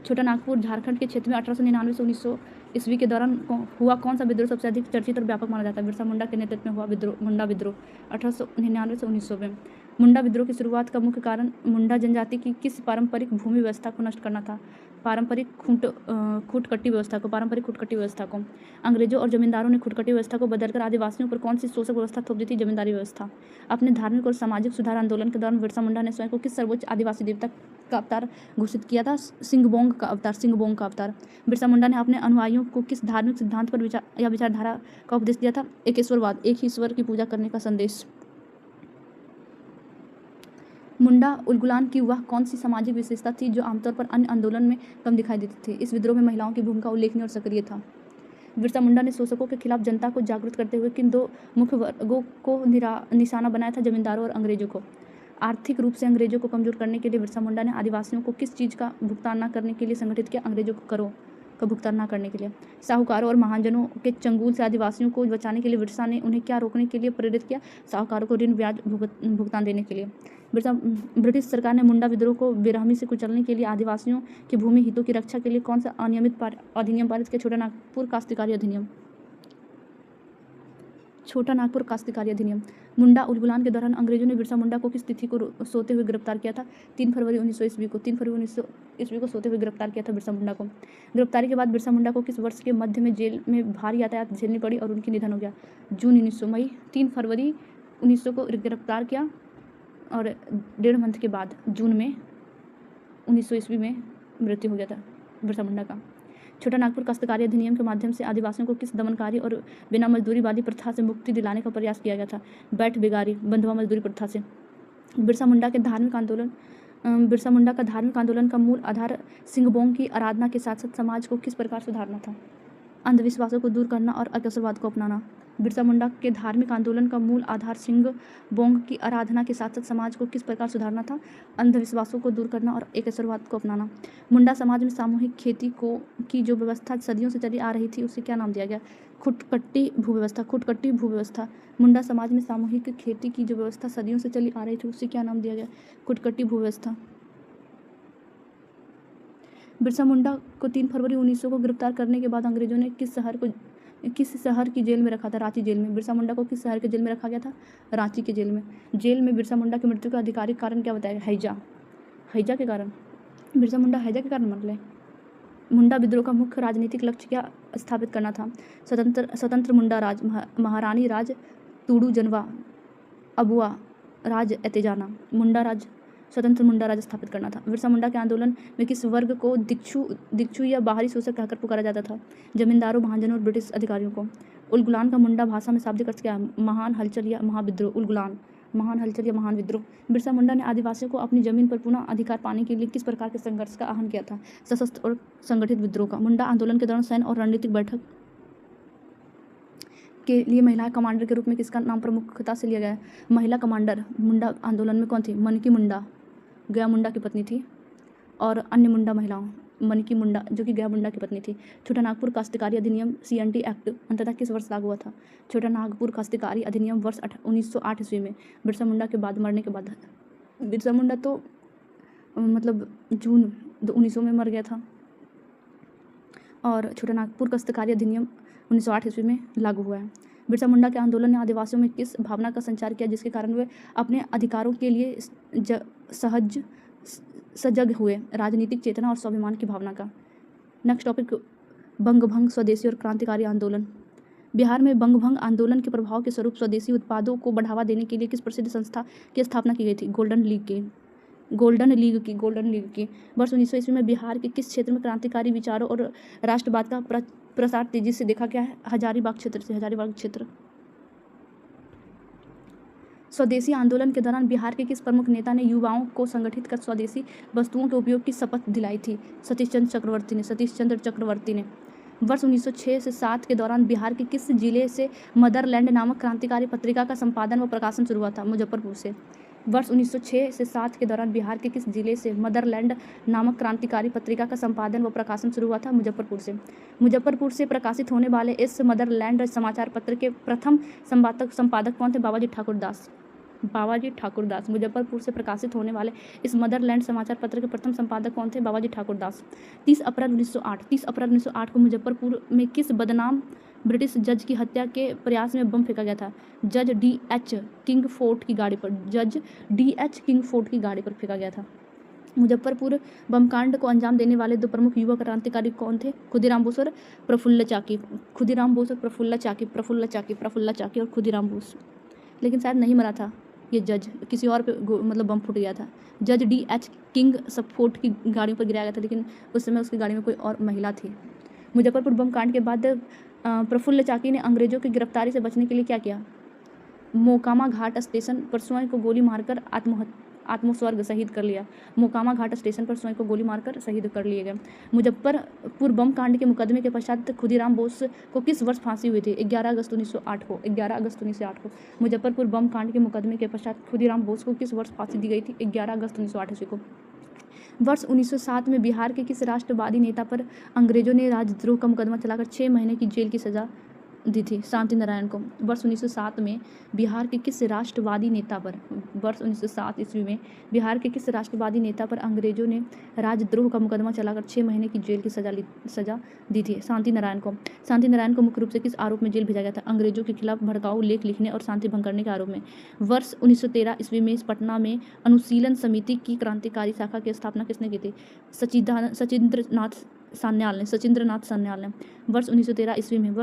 S1: छोटा नागपुर झारखंड के क्षेत्र में 1899 से 1900 ईस्वी के दौरान हुआ कौन सा विद्रोह सबसे अधिक चर्चित और व्यापक माना जाता है? बिरसा मुंडा के नेतृत्व में हुआ मुंडा विद्रोह 1899 से 1900 में। मुंडा विद्रोह की शुरुआत का मुख्य कारण मुंडा जनजाति की किस पारंपरिक भूमि व्यवस्था को नष्ट करना था? पारंपरिक खूटकट्टी व्यवस्था को अंग्रेजों और जमींदारों ने खूटकट्टी व्यवस्था को बदलकर आदिवासियों पर कौन सी शोषक व्यवस्था थोप दी थी? जमींदारी व्यवस्था। अपने धार्मिक और सामाजिक सुधार आंदोलन के दौरान बिरसा मुंडा ने स्वयं को किस सर्वोच्च आदिवासी देवता का अवतार घोषित किया था? सिंगबोंग का अवतार। बिरसा मुंडा ने अपने अनुयायियों को किस धार्मिक सिद्धांत पर विचारधारा का उपदेश दिया था? एकेश्वरवाद, एक ही ईश्वर की पूजा करने का संदेश। मुंडा उलगुलान की वह कौन सी सामाजिक विशेषता थी जो आमतौर पर अन्य आंदोलन में कम दिखाई देती थी? इस विद्रोह में महिलाओं की भूमिका उल्लेखनीय और सक्रिय था। बिरसा मुंडा ने शोषकों के खिलाफ जनता को जागरूक करते हुए किन दो मुख्य वर्गों को निशाना बनाया था? जमींदारों और अंग्रेजों को। आर्थिक रूप से अंग्रेजों को कमजोर करने के लिए बिरसा मुंडा ने आदिवासियों को किस चीज़ का भुगतान न करने के लिए संगठित किया? अंग्रेजों को करों का भुगतान न करने के लिए। साहूकारों और महाजनों के चंगुल से आदिवासियों को बचाने के लिए बिरसा ने उन्हें क्या रोकने के लिए प्रेरित किया? साहूकारों को ऋण ब्याज भुगतान देने के लिए। ब्रिटिश सरकार ने मुंडा विद्रोह को बेरहमी से कुचलने के लिए आदिवासियों के भूमि हितों की रक्षा के लिए कौन सा अनियमित अधिनियम पारित किया? छोटा नागपुर काश्तकारी अधिनियम। मुंडा उलगुलान के दौरान अंग्रेजों ने बिरसा मुंडा को किस तिथि को सोते हुए गिरफ्तार किया था? 3 फरवरी 1900 ईस्वी को। 3 फरवरी 1900 ईस्वी को सोते हुए गिरफ्तार किया था बिरसा मुंडा को। गिरफ्तारी के बाद बिरसा मुंडा को किस वर्ष के मध्य में जेल में भारी यातायात झेलनी पड़ी और उनकी निधन हो गया? जून 1900। मई 3 फरवरी 1900 को गिरफ्तार किया और 1.5 मंथ के बाद जून में 1900 ईस्वी में मृत्यु हो गया था बिरसा मुंडा का। छोटा नागपुर काश्तकारी अधिनियम के माध्यम से आदिवासियों को किस दमनकारी और बिना मजदूरी वाली प्रथा से मुक्ति दिलाने का प्रयास किया गया था? बैठ बेगारी, बंधुआ मजदूरी प्रथा से। बिरसा मुंडा का धार्मिक आंदोलन का मूल आधार सिंगबोंग की आराधना के साथ साथ समाज को किस प्रकार सुधारना था? अंधविश्वासों को दूर करना और अकेश्वरवाद को अपनाना। बिरसा मुंडा के धार्मिक आंदोलन का मूल आधार सिंगबोंग की आराधना के साथ साथ समाज को किस प्रकार सुधारना था? अंधविश्वासों को दूर करना और एकेश्वरवाद को अपनाना। मुंडा समाज में सामूहिक खेती की जो व्यवस्था सदियों से चली आ रही थी उसे क्या नाम दिया गया? खूटकट्टी भूव्यवस्था। मुंडा समाज में सामूहिक खेती की जो व्यवस्था सदियों से चली आ रही थी उसे क्या नाम दिया गया? खूटकट्टी भूव्यवस्था। बिरसा मुंडा को 3 फरवरी 1900 को गिरफ्तार करने के बाद अंग्रेजों ने किस शहर की जेल में रखा था? रांची जेल में। बिरसा मुंडा को किस शहर के जेल में रखा गया था? रांची के जेल में। जेल में बिरसा मुंडा की मृत्यु का आधिकारिक कारण क्या बताया गया? हैजा के कारण। बिरसा मुंडा हैजा के कारण मर गए। मुंडा विद्रोह का मुख्य राजनीतिक लक्ष्य क्या स्थापित करना था? स्वतंत्र मुंडा राज, महारानी राज, तुडू जनवा, अबुआ राज एतेजाना। स्वतंत्र मुंडा राज स्थापित करना था। बिरसा मुंडा के आंदोलन में किस वर्ग को दिक्षु या बाहरी शोषक कहकर पुकारा जाता था? जमींदारों, महाजनों और ब्रिटिश अधिकारियों को। उलगुलान का मुंडा भाषा में शाब्दिक अर्थ क्या है? महान हलचल या महाविद्रोह। उलगुलान महान हलचल या महान विद्रोह। बिरसा मुंडा ने आदिवासियों को अपनी जमीन पर पुनः अधिकार पाने के लिए किस प्रकार के संघर्ष का आह्वान किया था? सशस्त्र और संगठित विद्रोह का। मुंडा आंदोलन के दौरान सैन्य और रणनीतिक बैठक के लिए महिला कमांडर के रूप में किसका नाम प्रमुखता से लिया गया है? महिला कमांडर मुंडा आंदोलन में कौन थी? मनकी मुंडा, गया मुंडा की पत्नी थी। और अन्य मुंडा महिलाओं, मनकी मुंडा जो कि गया मुंडा की पत्नी थी। छोटा नागपुर काश्तकारी अधिनियम CNT एक्ट अंततः किस वर्ष लागू हुआ था? छोटा नागपुर काश्तकारी अधिनियम वर्ष 1908 ईस्वी में। बिरसा मुंडा के बाद मरने के बाद। बिरसा मुंडा तो मतलब जून 1900 में मर गया था और छोटा नागपुर काश्तकारी अधिनियम 1908 ईस्वी में लागू हुआ है। बिरसा मुंडा के आंदोलन ने आदिवासियों में किस भावना का संचार किया जिसके कारण वे अपने अधिकारों के लिए सजग हुए? राजनीतिक चेतना और स्वाभिमान की भावना का। नेक्स्ट टॉपिक, बंगभंग, स्वदेशी और क्रांतिकारी आंदोलन। बिहार में बंगभंग आंदोलन के प्रभाव के स्वरूप स्वदेशी उत्पादों को बढ़ावा देने के लिए किस प्रसिद्ध संस्था की स्थापना की गई थी? गोल्डन लीग की। वर्ष 1900 ईस्वी में बिहार के किस क्षेत्र में क्रांतिकारी विचारों और राष्ट्रवाद का प्रसार तेजी से देखा गया है? हजारीबाग क्षेत्र। स्वदेशी आंदोलन के दौरान बिहार के किस प्रमुख नेता ने युवाओं को संगठित कर स्वदेशी वस्तुओं के उपयोग की शपथ दिलाई थी? सतीश चंद्र चक्रवर्ती ने। वर्ष 1906 से 7 के दौरान बिहार के किस जिले से मदरलैंड नामक क्रांतिकारी पत्रिका का संपादन व प्रकाशन शुरू हुआ था? मुजफ्फरपुर से। वर्ष 1906 से 7 के दौरान बिहार के किस जिले से मदरलैंड नामक क्रांतिकारी पत्रिका का संपादन व प्रकाशन शुरू हुआ था? मुजफ्फरपुर से प्रकाशित होने वाले इस मदरलैंड समाचार पत्र के प्रथम संपादक कौन थे? बाबाजी ठाकुर दास। मुजफ्फरपुर से प्रकाशित होने वाले इस मदरलैंड समाचार पत्र के प्रथम संपादक कौन थे? बाबाजी ठाकुर दास। 30 अप्रैल 1908 को मुजफ्फरपुर में किस बदनाम ब्रिटिश जज की हत्या के प्रयास में बम फेंका गया था? जज D.H. किंगफोर्ड की गाड़ी पर फेंका गया था। मुजफ्फरपुर बम कांड को अंजाम देने वाले दो प्रमुख युवा क्रांतिकारी कौन थे? खुदीराम बोस और प्रफुल्ल चाकी। खुदीराम बोस और प्रफुल्ल चाकी, प्रफुल्ल चाकी और खुदीराम बोस। लेकिन शायद नहीं मरा था ये जज, किसी और पे मतलब बम फूट गया था। जज D.H. किंग सफोर्ट की गाड़ियों पर गिराया गया था, लेकिन उस समय उसकी गाड़ी में कोई और महिला थी। मुजफ्फरपुर बम कांड के बाद प्रफुल्ल चाकी ने अंग्रेजों की गिरफ्तारी से बचने के लिए क्या किया? मोकामा घाट स्टेशन पर स्वयं को गोली मारकर आत्मस्वर्ग शहीद कर लिया। मोकामा घाट स्टेशन पर स्वयं को गोली मारकर शहीद कर लिए गए। मुजफ्फरपुर बम कांड के मुकदमे के पश्चात खुदीराम बोस को किस वर्ष फांसी हुई थी? 11 अगस्त 1908 को। 11 अगस्त 1908 को मुजफ्फरपुर बम कांड के मुकदमे के पश्चात खुदीराम बोस को किस वर्ष फांसी दी गई थी? 11 अगस्त 1908 ईस्वी को। वर्ष 1907 में बिहार के किस राष्ट्रवादी नेता पर अंग्रेजों ने राजद्रोह का मुकदमा चलाकर 6 महीने की जेल की सजा दी थी? शांति नारायण को। वर्ष 1907 में बिहार के किस राष्ट्रवादी नेता पर वर्ष 1907 ईस्वी में बिहार के किस राष्ट्रवादी नेता पर अंग्रेजों ने राजद्रोह का मुकदमा चलाकर 6 महीने की जेल की सजा दी थी? शांति नारायण को। शांति नारायण को मुख्य रूप से किस आरोप में जेल भेजा गया था? अंग्रेजों के खिलाफ भड़काऊ लेख लिखने और शांति भंग करने के आरोप में। वर्ष 1913 ईस्वी में पटना में अनुशीलन समिति की क्रांतिकारी शाखा की स्थापना किसने की थी? सचिंद्रनाथ सान्याल ने। वर्ष 1913 ईस्वी में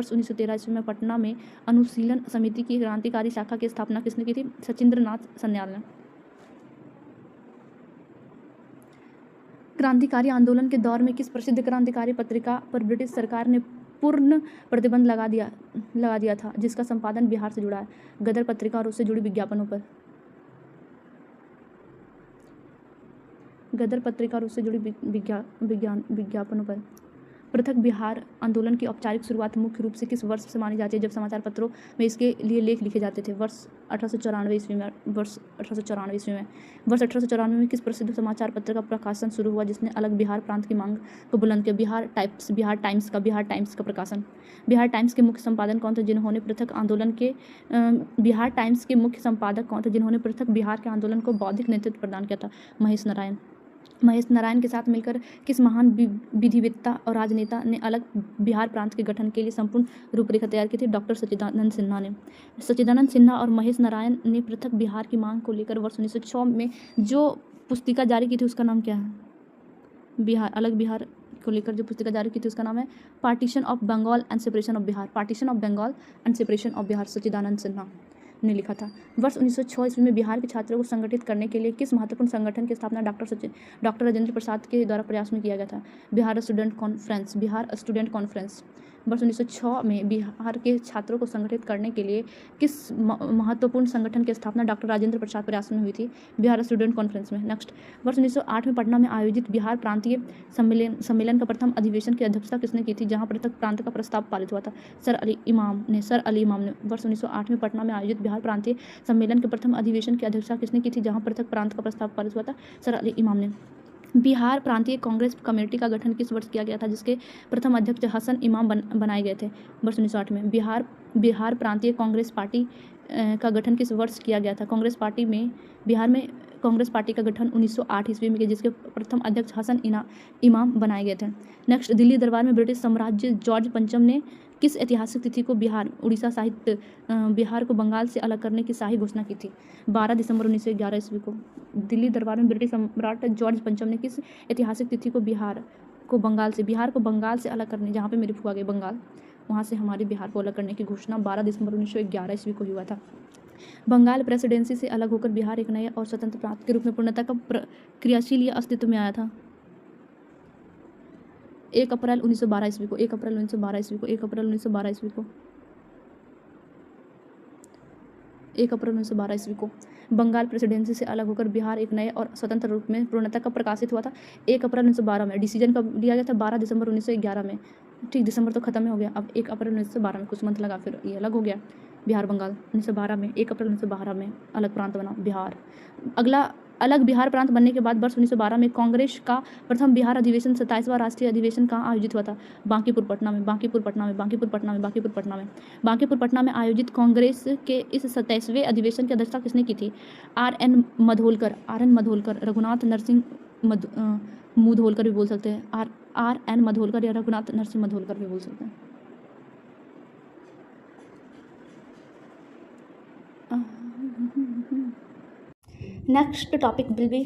S1: पटना में अनुशीलन समिति की क्रांतिकारी शाखा की स्थापना किसने की थी? सचिंद्रनाथ सान्याल ने। क्रांतिकारी आंदोलन के दौर में किस प्रसिद्ध क्रांतिकारी पत्रिका पर ब्रिटिश सरकार ने पूर्ण प्रतिबंध लगा दिया था, जिसका संपादन बिहार से जुड़ा है? गदर पत्रिका और उससे जुड़ी विज्ञापनों पर। गदर पत्रिका और उससे जुड़ी विज्ञापनों पर। पृथक बिहार आंदोलन की औपचारिक शुरुआत मुख्य रूप से किस वर्ष से मानी जाती है, जब समाचार पत्रों में इसके लिए लेख लिखे जाते थे? वर्ष 1894 ईस्वी में। वर्ष 1894 में किस प्रसिद्ध समाचार पत्र का प्रकाशन शुरू हुआ जिसने अलग बिहार प्रांत की मांग को बुलंद किया? बिहार टाइम्स का प्रकाशन। बिहार टाइम्स के मुख्य संपादक कौन थे जिन्होंने पृथक आंदोलन के बिहार टाइम्स के मुख्य संपादक कौन थे जिन्होंने पृथक बिहार के आंदोलन को बौद्धिक नेतृत्व प्रदान किया था? महेश नारायण के साथ मिलकर किस महान विधिवेत्ता और राजनेता ने अलग बिहार प्रांत के गठन के लिए संपूर्ण रूपरेखा तैयार की थी? डॉक्टर सच्चिदानंद सिन्हा ने। सच्चिदानंद सिन्हा और महेश नारायण ने पृथक बिहार की मांग को लेकर वर्ष 1906 में जो पुस्तिका जारी की थी उसका नाम क्या है? अलग बिहार को लेकर जो पुस्तिका जारी की थी उसका नाम है partition of Bengal and separation of Bihar. Partition of Bengal and separation of Bihar Sachchidanand Sinha ने लिखा था। वर्ष 1906 ईस्वी में बिहार के छात्रों को संगठित करने के लिए किस महत्वपूर्ण संगठन की स्थापना डॉक्टर राजेंद्र प्रसाद के द्वारा प्रयास में किया गया था? Bihar student conference. वर्ष 1906 में बिहार के छात्रों को संगठित करने के लिए किस महत्वपूर्ण संगठन की स्थापना डॉक्टर राजेंद्र प्रसाद प्रयास में हुई थी? बिहार स्टूडेंट कॉन्फ्रेंस में। नेक्स्ट, वर्ष 1908 में पटना में आयोजित बिहार प्रांतीय सम्मेलन का प्रथम अधिवेशन की अध्यक्षता किसने की थी, जहां पृथक प्रांत का प्रस्ताव पारित हुआ था? सर अली इमाम ने। वर्ष 1908 में पटना में आयोजित बिहार प्रांतीय सम्मेलन के प्रथम अधिवेशन की अध्यक्षता किसने की थी, जहां पृथक प्रांत का प्रस्ताव पारित हुआ था? सर अली इमाम ने। बिहार प्रांतीय कांग्रेस कमेटी का गठन किस वर्ष किया गया था, जिसके प्रथम अध्यक्ष हसन इमाम बनाए गए थे? वर्ष 1908 में। बिहार प्रांतीय कांग्रेस पार्टी का गठन किस वर्ष किया गया था? बिहार में कांग्रेस पार्टी का गठन 1908 ईस्वी में किया, जिसके प्रथम अध्यक्ष हसन इमाम बनाए गए थे। नेक्स्ट, दिल्ली दरबार में ब्रिटिश साम्राज्य जॉर्ज पंचम ने किस ऐतिहासिक तिथि को बिहार को बंगाल से अलग करने की शाही घोषणा की थी? 12 दिसंबर 1911 ईस्वी को। दिल्ली दरबार में ब्रिटिश सम्राट जॉर्ज पंचम ने किस ऐतिहासिक तिथि को बिहार को बंगाल से अलग करने, जहाँ पे मेरी फुआ गई बंगाल, वहाँ से हमारे बिहार को अलग करने की घोषणा 12 दिसंबर 1911 ईस्वी को हुआ था। बंगाल प्रेसिडेंसी से अलग होकर बिहार एक नए और स्वतंत्र प्रांत के रूप में पूर्णतः कब क्रियाशील या अस्तित्व में आया था? 1 अप्रैल 1912 ईस्वी को। 1 अप्रैल 1912 ईस्वी को। 1 अप्रैल 1912 ईस्वी को। 1 अप्रैल 1912 ईस्वी को बंगाल प्रेसिडेंसी से अलग होकर बिहार एक नए और स्वतंत्र रूप में पूर्णतः कब प्रकाशित हुआ था? 1 अप्रैल 1912 में। डिसीजन कब लिया गया था? 12 दिसंबर 1911 में। ठीक, दिसंबर तो खत्म हो गया, अब 1 अप्रैल 1912 में कुछ मंथ लगा, फिर ये अलग हो गया बिहार बंगाल। 1912 में 1 अप्रैल 1912 में अलग प्रांत बना बिहार। अगला अलग बिहार प्रांत बनने के बाद वर्ष 1912 में कांग्रेस का प्रथम बिहार अधिवेशन 27वां राष्ट्रीय अधिवेशन कहाँ आयोजित हुआ था? बांकीपुर पटना में आयोजित कांग्रेस के इस 27वें अधिवेशन की अध्यक्षता किसने की थी? RN मधोलकर। रघुनाथ नरसिंह मुधोलकर भी बोल सकते हैं। RN मधोलकर या रघुनाथ नरसिंह मधोलकर भी बोल सकते हैं। Next topic will be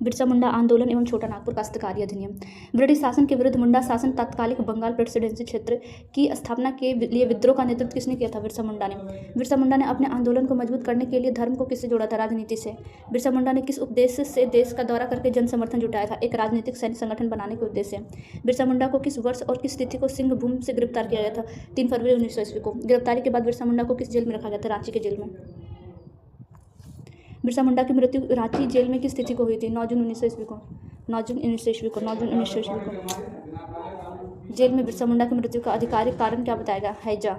S1: Birsa Munda आंदोलन एवं छोटा नागपुर काश्तकारी अधिनियम। ब्रिटिश शासन के विरुद्ध मुंडा शासन तत्कालिक बंगाल प्रेसिडेंसी क्षेत्र की स्थापना के लिए विद्रोह का नेतृत्व किसने किया था? बिरसा मुंडा ने। बिरसा मुंडा ने अपने आंदोलन को मजबूत करने के लिए धर्म को किससे जोड़ा था? राजनीति से। बिरसा मुंडा ने किस उद्देश्य से देश का दौरा करके जन समर्थन जुटाया था? एक राजनीतिक सैन्य संगठन बनाने के उद्देश्य से। बिरसा मुंडा को किस वर्ष और किस तिथि को सिंहभूम से गिरफ्तार किया गया था? 3 फरवरी 1900 ईस्वी को। गिरफ्तारी के बाद बिरसा मुंडा को किस जेल में रखा गया था? रांची के जेल में। बिरसा मुंडा की मृत्यु रांची जेल में किस तिथि को हुई थी? 9 जून 1900 ईस्वी को। 9 जून 1900 ईस्वी को। 9 जून 1900 ईस्वी को जेल में बिरसा मुंडा की मृत्यु का आधिकारिक कारण क्या बताया गया? हैजा।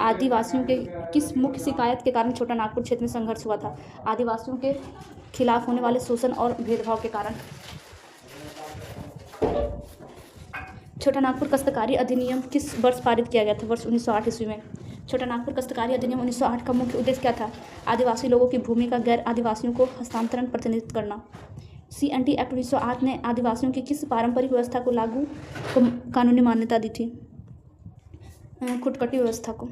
S1: आदिवासियों के किस मुख्य शिकायत के कारण छोटा नागपुर क्षेत्र में संघर्ष हुआ था? आदिवासियों के खिलाफ होने वाले शोषण और भेदभाव के कारण। छोटा नागपुर काश्तकारी अधिनियम किस वर्ष पारित किया गया था? वर्ष 1908 ईस्वी में। छोटा नागपुर काश्तकारी अधिनियम 1908 का मुख्य उद्देश्य क्या था? आदिवासी लोगों की भूमि का गैर आदिवासियों को हस्तांतरण प्रतिनिधित्व करना। CNT एक्ट 1908 ने आदिवासियों की किस पारंपरिक व्यवस्था को कानूनी मान्यता दी थी? खुटकटी व्यवस्था को।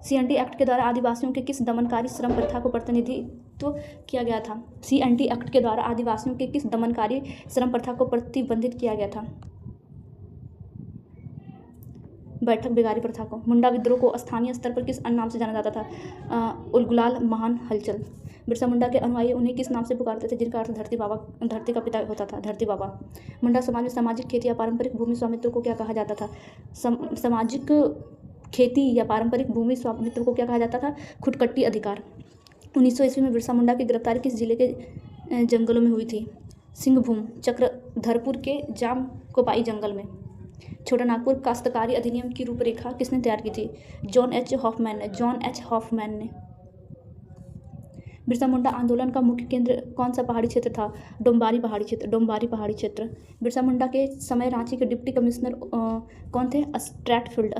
S1: CNT एक्ट के द्वारा आदिवासियों के किस दमनकारी श्रम प्रथा को प्रतिनिधित्व किया गया था? CNT एक्ट के द्वारा आदिवासियों के किस दमनकारी श्रम प्रथा को प्रतिबंधित किया गया था? बैठक बेगारी प्रथा को। मुंडा विद्रोह को स्थानीय स्तर पर किस अन्य नाम से जाना जाता था? उलगुलाल महान हलचल। बिरसा मुंडा के अनुयायी उन्हें किस नाम से पुकारते थे? जिनका अर्थ धरती का पिता होता था, धरती बाबा। मुंडा समाज में सामाजिक खेती या पारंपरिक भूमि स्वामित्व को क्या कहा जाता था? सामाजिक खेती या पारंपरिक भूमि स्वामित्व को क्या कहा जाता था? खुटकट्टी अधिकार। 1900 ईस्वी में बिरसा मुंडा की गिरफ्तारी किस जिले के जंगलों में हुई थी? सिंहभूम चक्रधरपुर के जाम कोपाई जंगल में। छोटा नागपुर काश्तकारी अधिनियम की रूपरेखा किसने तैयार की थी? जॉन एच हॉफमैन ने। बिरसा मुंडा आंदोलन का मुख्य केंद्र कौन सा पहाड़ी क्षेत्र था? डोम्बारी पहाड़ी क्षेत्र। बिरसा मुंडा के समय रांची के डिप्टी कमिश्नर कौन थे? स्ट्रैटफील्ड।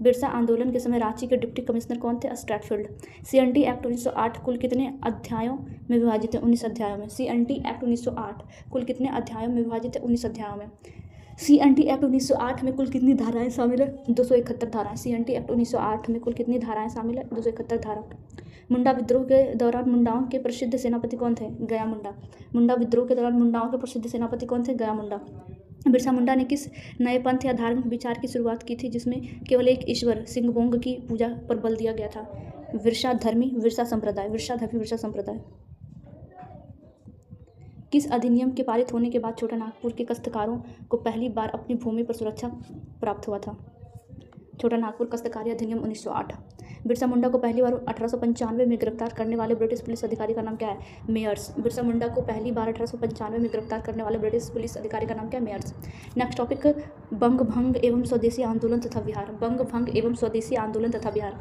S1: बिरसा आंदोलन के समय रांची के डिप्टी कमिश्नर कौन थे? स्ट्रैटफील्ड। CNT एक्ट 1908 कुल कितने अध्यायों में विभाजित है? 19 अध्यायों में। CNT एक्ट 1908 कुल कितने अध्यायों में विभाजित है? 19 अध्यायों में। CNT एक्ट 1908 में कुल कितनी धाराएं शामिल है? 271 धाराएं। CNT एक्ट 1908 में कुल कितनी धाराएं शामिल है? 271 धारा। मुंडा विद्रोह के दौरान मुंडाओं के प्रसिद्ध सेनापति कौन थे? गया मुंडा। मुंडा विद्रोह के दौरान मुंडाओं के प्रसिद्ध सेनापति कौन थे? गया मुंडा। बिरसा मुंडा ने किस नए पंथ या धार्मिक विचार की शुरुआत की थी जिसमें केवल एक ईश्वर सिंहभोंग की पूजा पर बल दिया गया था? विरसाधर्मी विरसा संप्रदाय। किस अधिनियम के पारित होने के बाद छोटा नागपुर के काश्तकारों को पहली बार अपनी भूमि पर सुरक्षा प्राप्त हुआ था? छोटा नागपुर काश्तकारी अधिनियम 1908। बिरसा मुंडा को पहली बार 1895 में गिरफ्तार करने वाले ब्रिटिश पुलिस अधिकारी का नाम क्या है? मेयर्स। बिरसा मुंडा को पहली बार 1895 में गिरफ्तार करने वाले ब्रिटिश पुलिस अधिकारी का नाम क्या है? मेयर्स। नेक्स्ट टॉपिक, बंग भंग एवं स्वदेशी आंदोलन तथा बिहार। बंग भंग एवं स्वदेशी आंदोलन तथा बिहार।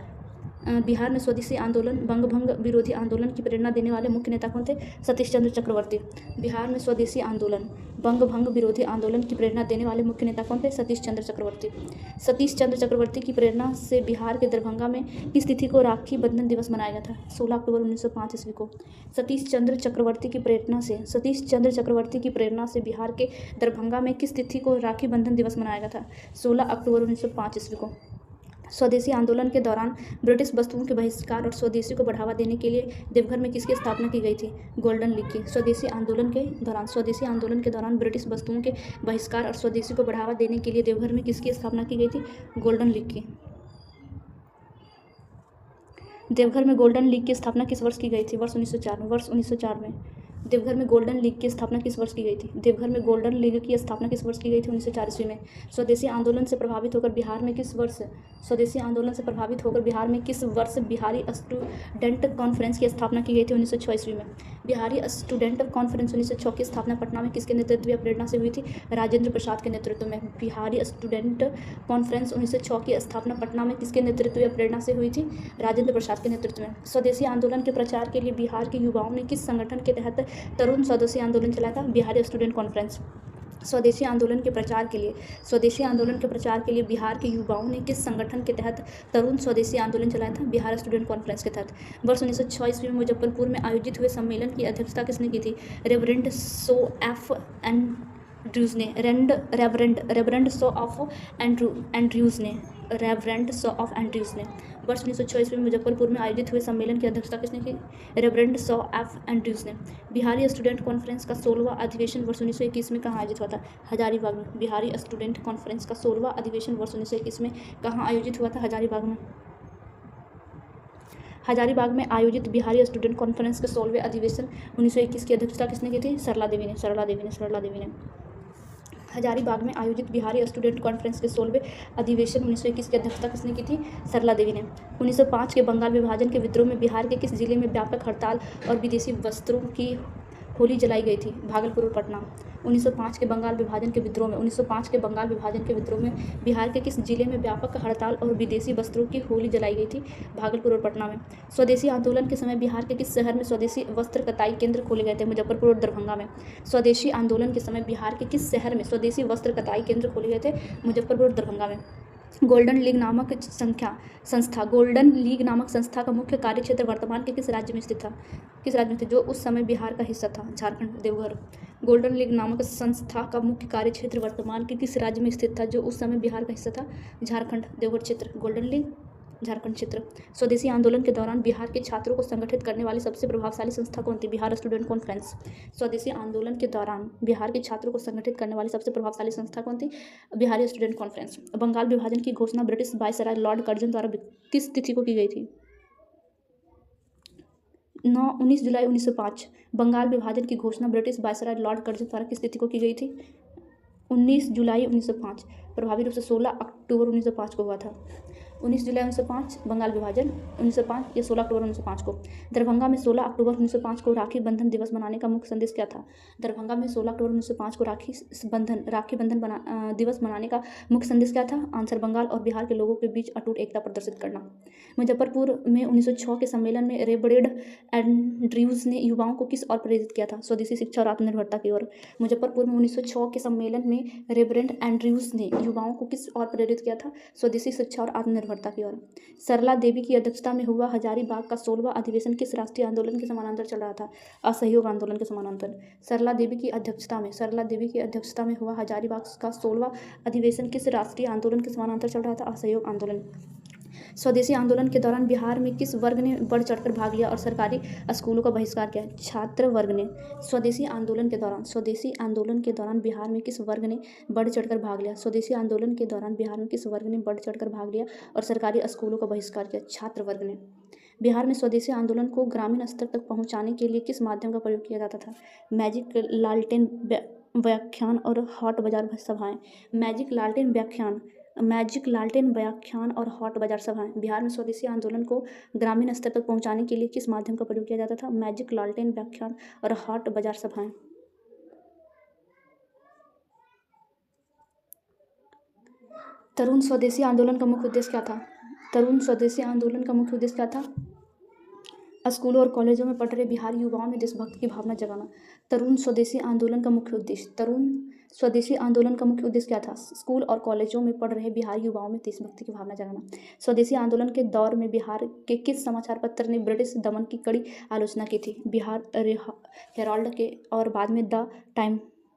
S1: बिहार में स्वदेशी आंदोलन बंग भंग विरोधी आंदोलन की प्रेरणा देने वाले मुख्य नेता कौन थे? सतीश चंद्र चक्रवर्ती। बिहार में स्वदेशी आंदोलन बंग भंग विरोधी आंदोलन की प्रेरणा देने वाले मुख्य नेता कौन थे? सतीश चंद्र चक्रवर्ती। सतीश चंद्र चक्रवर्ती की प्रेरणा से बिहार के दरभंगा में किस तिथि को राखी बंधन दिवस मनाया गया था? 16 अक्टूबर 1905 ईस्वी को। सतीश चंद्र चक्रवर्ती की प्रेरणा से बिहार के दरभंगा में किस तिथि को राखी बंधन दिवस मनाया गया था? 16 अक्टूबर 1905 ईस्वी को। स्वदेशी आंदोलन के दौरान ब्रिटिश वस्तुओं के बहिष्कार और स्वदेशी को बढ़ावा देने के लिए देवघर में किसकी स्थापना की गई थी? गोल्डन लीग की। स्वदेशी आंदोलन के दौरान ब्रिटिश वस्तुओं के बहिष्कार और स्वदेशी को बढ़ावा देने के लिए देवघर में किसकी स्थापना की गई थी? गोल्डन लीग की। देवघर में गोल्डन लीग की स्थापना किस वर्ष की गई थी? वर्ष 1904 में। देवघर में गोल्डन लीग की स्थापना किस वर्ष की गई थी? देवघर में गोल्डन लीग की स्थापना किस वर्ष की गई थी? 1904 ईस्वी में। स्वदेशी आंदोलन से प्रभावित होकर बिहार में किस वर्ष बिहारी स्टूडेंट कॉन्फ्रेंस की स्थापना की गई थी? 1906 ईस्वी में। बिहारी स्टूडेंट कॉन्फ्रेंस 1906 की स्थापना पटना में किसके नेतृत्व या प्रेरणा से हुई थी? राजेंद्र प्रसाद के नेतृत्व में। बिहारी स्टूडेंट कॉन्फ्रेंस 1906 की स्थापना पटना में किसके नेतृत्व या प्रेरणा से हुई थी? राजेंद्र प्रसाद के नेतृत्व में। स्वदेशी आंदोलन के प्रचार के लिए बिहार के युवाओं ने किस संगठन के तहत तरुण स्वदेशी आंदोलन चलाया था? Bihari student conference. स्वदेशी आंदोलन के प्रचार के लिए बिहार के युवाओं ने किस संगठन के तहत तरुण स्वदेशी आंदोलन चलाया था? बिहार स्टूडेंट कॉन्फ्रेंस के तहत। वर्ष 1906 ईस्वी में मुजफ्फरपुर में आयोजित हुए सम्मेलन की अध्यक्षता किसने की थी? रेवरेंड सो एफ एंड्रूज ने। रेवरेंड शॉ ऑफ एंड्रयूज ने। वर्ष 1906 ईस्वी में मुजफ्फरपुर में आयोजित हुए सम्मेलन की अध्यक्षता किसने की? रेवरेंड शॉ ऑफ एंड्रयूज ने। बिहारी स्टूडेंट कॉन्फ्रेंस का 16वां अधिवेशन वर्ष 1921 में कहाँ आयोजित हुआ था? हजारीबाग में। बिहारी स्टूडेंट कॉन्फ्रेंस का 16वां अधिवेशन वर्ष 1921 में कहाँ आयोजित हुआ था? हजारीबाग में। हजारीबाग में आयोजित बिहारी स्टूडेंट कॉन्फ्रेंस के 16वें अधिवेशन 1921 की अध्यक्षता किसने की थी? सरला देवी ने। सरला देवी ने। हजारीबाग में आयोजित बिहारी स्टूडेंट कॉन्फ्रेंस के 16वें अधिवेशन 1921 की अध्यक्षता किसने की थी? सरला देवी ने। 1905 के बंगाल विभाजन के विद्रोह में बिहार के किस जिले में व्यापक हड़ताल और विदेशी वस्त्रों की होली जलाई गई थी? भागलपुर और पटना। 1905 के बंगाल विभाजन के विद्रोह में बिहार के किस जिले में व्यापक हड़ताल और विदेशी वस्त्रों की होली जलाई गई थी? भागलपुर और पटना में। स्वदेशी आंदोलन के समय बिहार के किस शहर में स्वदेशी वस्त्र कताई केंद्र खोले गए थे? मुजफ्फरपुर और दरभंगा में। स्वदेशी आंदोलन के समय बिहार के किस शहर में स्वदेशी वस्त्र कताई केंद्र खोले गए थे? मुजफ्फरपुर और दरभंगा में। गोल्डन लीग नामक संस्था का मुख्य कार्यक्षेत्र वर्तमान के किस राज्य में स्थित था? जो उस समय बिहार का हिस्सा था? झारखंड, देवघर। गोल्डन लीग नामक संस्था का मुख्य कार्यक्षेत्र वर्तमान के किस राज्य में स्थित था? जो उस समय बिहार का हिस्सा था? झारखंड, देवघर क्षेत्र। गोल्डन लीग, झारखंड क्षेत्र। स्वदेशी आंदोलन के दौरान बिहार के छात्रों को संगठित करने वाली सबसे प्रभावशाली संस्था कौन थी? Bihar student conference. स्वदेशी आंदोलन के दौरान बिहार के छात्रों को संगठित करने वाली सबसे प्रभावशाली संस्था कौन थी? Bihari student conference. बंगाल विभाजन की घोषणा ब्रिटिश वायसराय लॉर्ड कर्जन द्वारा किस तिथि को की गई थी? 19 जुलाई 1905। बंगाल विभाजन की घोषणा ब्रिटिश वायसराय लॉर्ड कर्जन द्वारा किस तिथि को की गई थी? 19 जुलाई 1905। प्रभावी रूप से 16 अक्टूबर 1905 को हुआ था। 19 जुलाई 1905 बंगाल विभाजन 1905 या 16 अक्टूबर 1905 को। दरभंगा में 16 अक्टूबर 1905 को राखी बंधन दिवस मनाने का मुख्य संदेश क्या था? दरभंगा में 16 अक्टूबर 1905 को राखी बंधन दिवस मनाने का मुख्य संदेश क्या था? आंसर, बंगाल और बिहार के लोगों के बीच अटूट एकता प्रदर्शित करना। मुजफ्फरपुर में 1906 के सम्मेलन में रेवरेंड एंड्रयूज ने युवाओं को किस ओर प्रेरित किया था? स्वदेशी शिक्षा और आत्मनिर्भरता की ओर। मुजफ्फरपुर में 1906 के सम्मेलन में रेवरेंड एंड्रयूज ने युवाओं को किस ओर प्रेरित किया था? स्वदेशी शिक्षा और आत्मनिर्भरता की ओर। सरला देवी की अध्यक्षता में हुआ हजारीबाग का 16वां अधिवेशन किस राष्ट्रीय आंदोलन के समानांतर चल रहा था? असहयोग आंदोलन के समानांतर। सरला देवी की अध्यक्षता में हुआ हजारीबाग का 16वां अधिवेशन किस राष्ट्रीय आंदोलन के समानांतर चल रहा था? असहयोग आंदोलन। स्वदेशी आंदोलन के दौरान बिहार में किस वर्ग ने बढ़ चढ़कर भाग लिया और सरकारी स्कूलों का बहिष्कार किया? छात्र वर्ग ने। स्वदेशी आंदोलन के दौरान बिहार में किस वर्ग ने बढ़ चढ़कर भाग लिया? स्वदेशी आंदोलन के दौरान बिहार में किस वर्ग ने बढ़ चढ़कर भाग लिया और सरकारी स्कूलों का बहिष्कार किया? छात्र वर्ग ने। बिहार में स्वदेशी आंदोलन को ग्रामीण स्तर तक पहुंचाने के लिए किस माध्यम का प्रयोग किया जाता था? मैजिक लालटेन व्याख्यान और हॉट बाजार सभाएं। मैजिक लालटेन व्याख्यान और हॉट बाजार सभाएं। बिहार में स्वदेशी आंदोलन को ग्रामीण स्तर तक पहुंचाने के लिए किस माध्यम का प्रयोग किया जाता था? मैजिक लालटेन व्याख्यान और हॉट बाजार सभाएं। तरुण स्वदेशी आंदोलन का मुख्य उद्देश्य क्या था? स्कूलों और कॉलेजों में पढ़ रहे बिहारी युवाओं में देशभक्ति की भावना जगाना। तरुण स्वदेशी आंदोलन का मुख्य उद्देश्य क्या था? स्कूल और कॉलेजों में पढ़ रहे बिहारी युवाओं में देशभक्ति की भावना जगाना। स्वदेशी आंदोलन के दौर में बिहार के किस समाचार पत्र ने ब्रिटिश दमन की कड़ी आलोचना की थी? बिहार हेराल्ड के और बाद में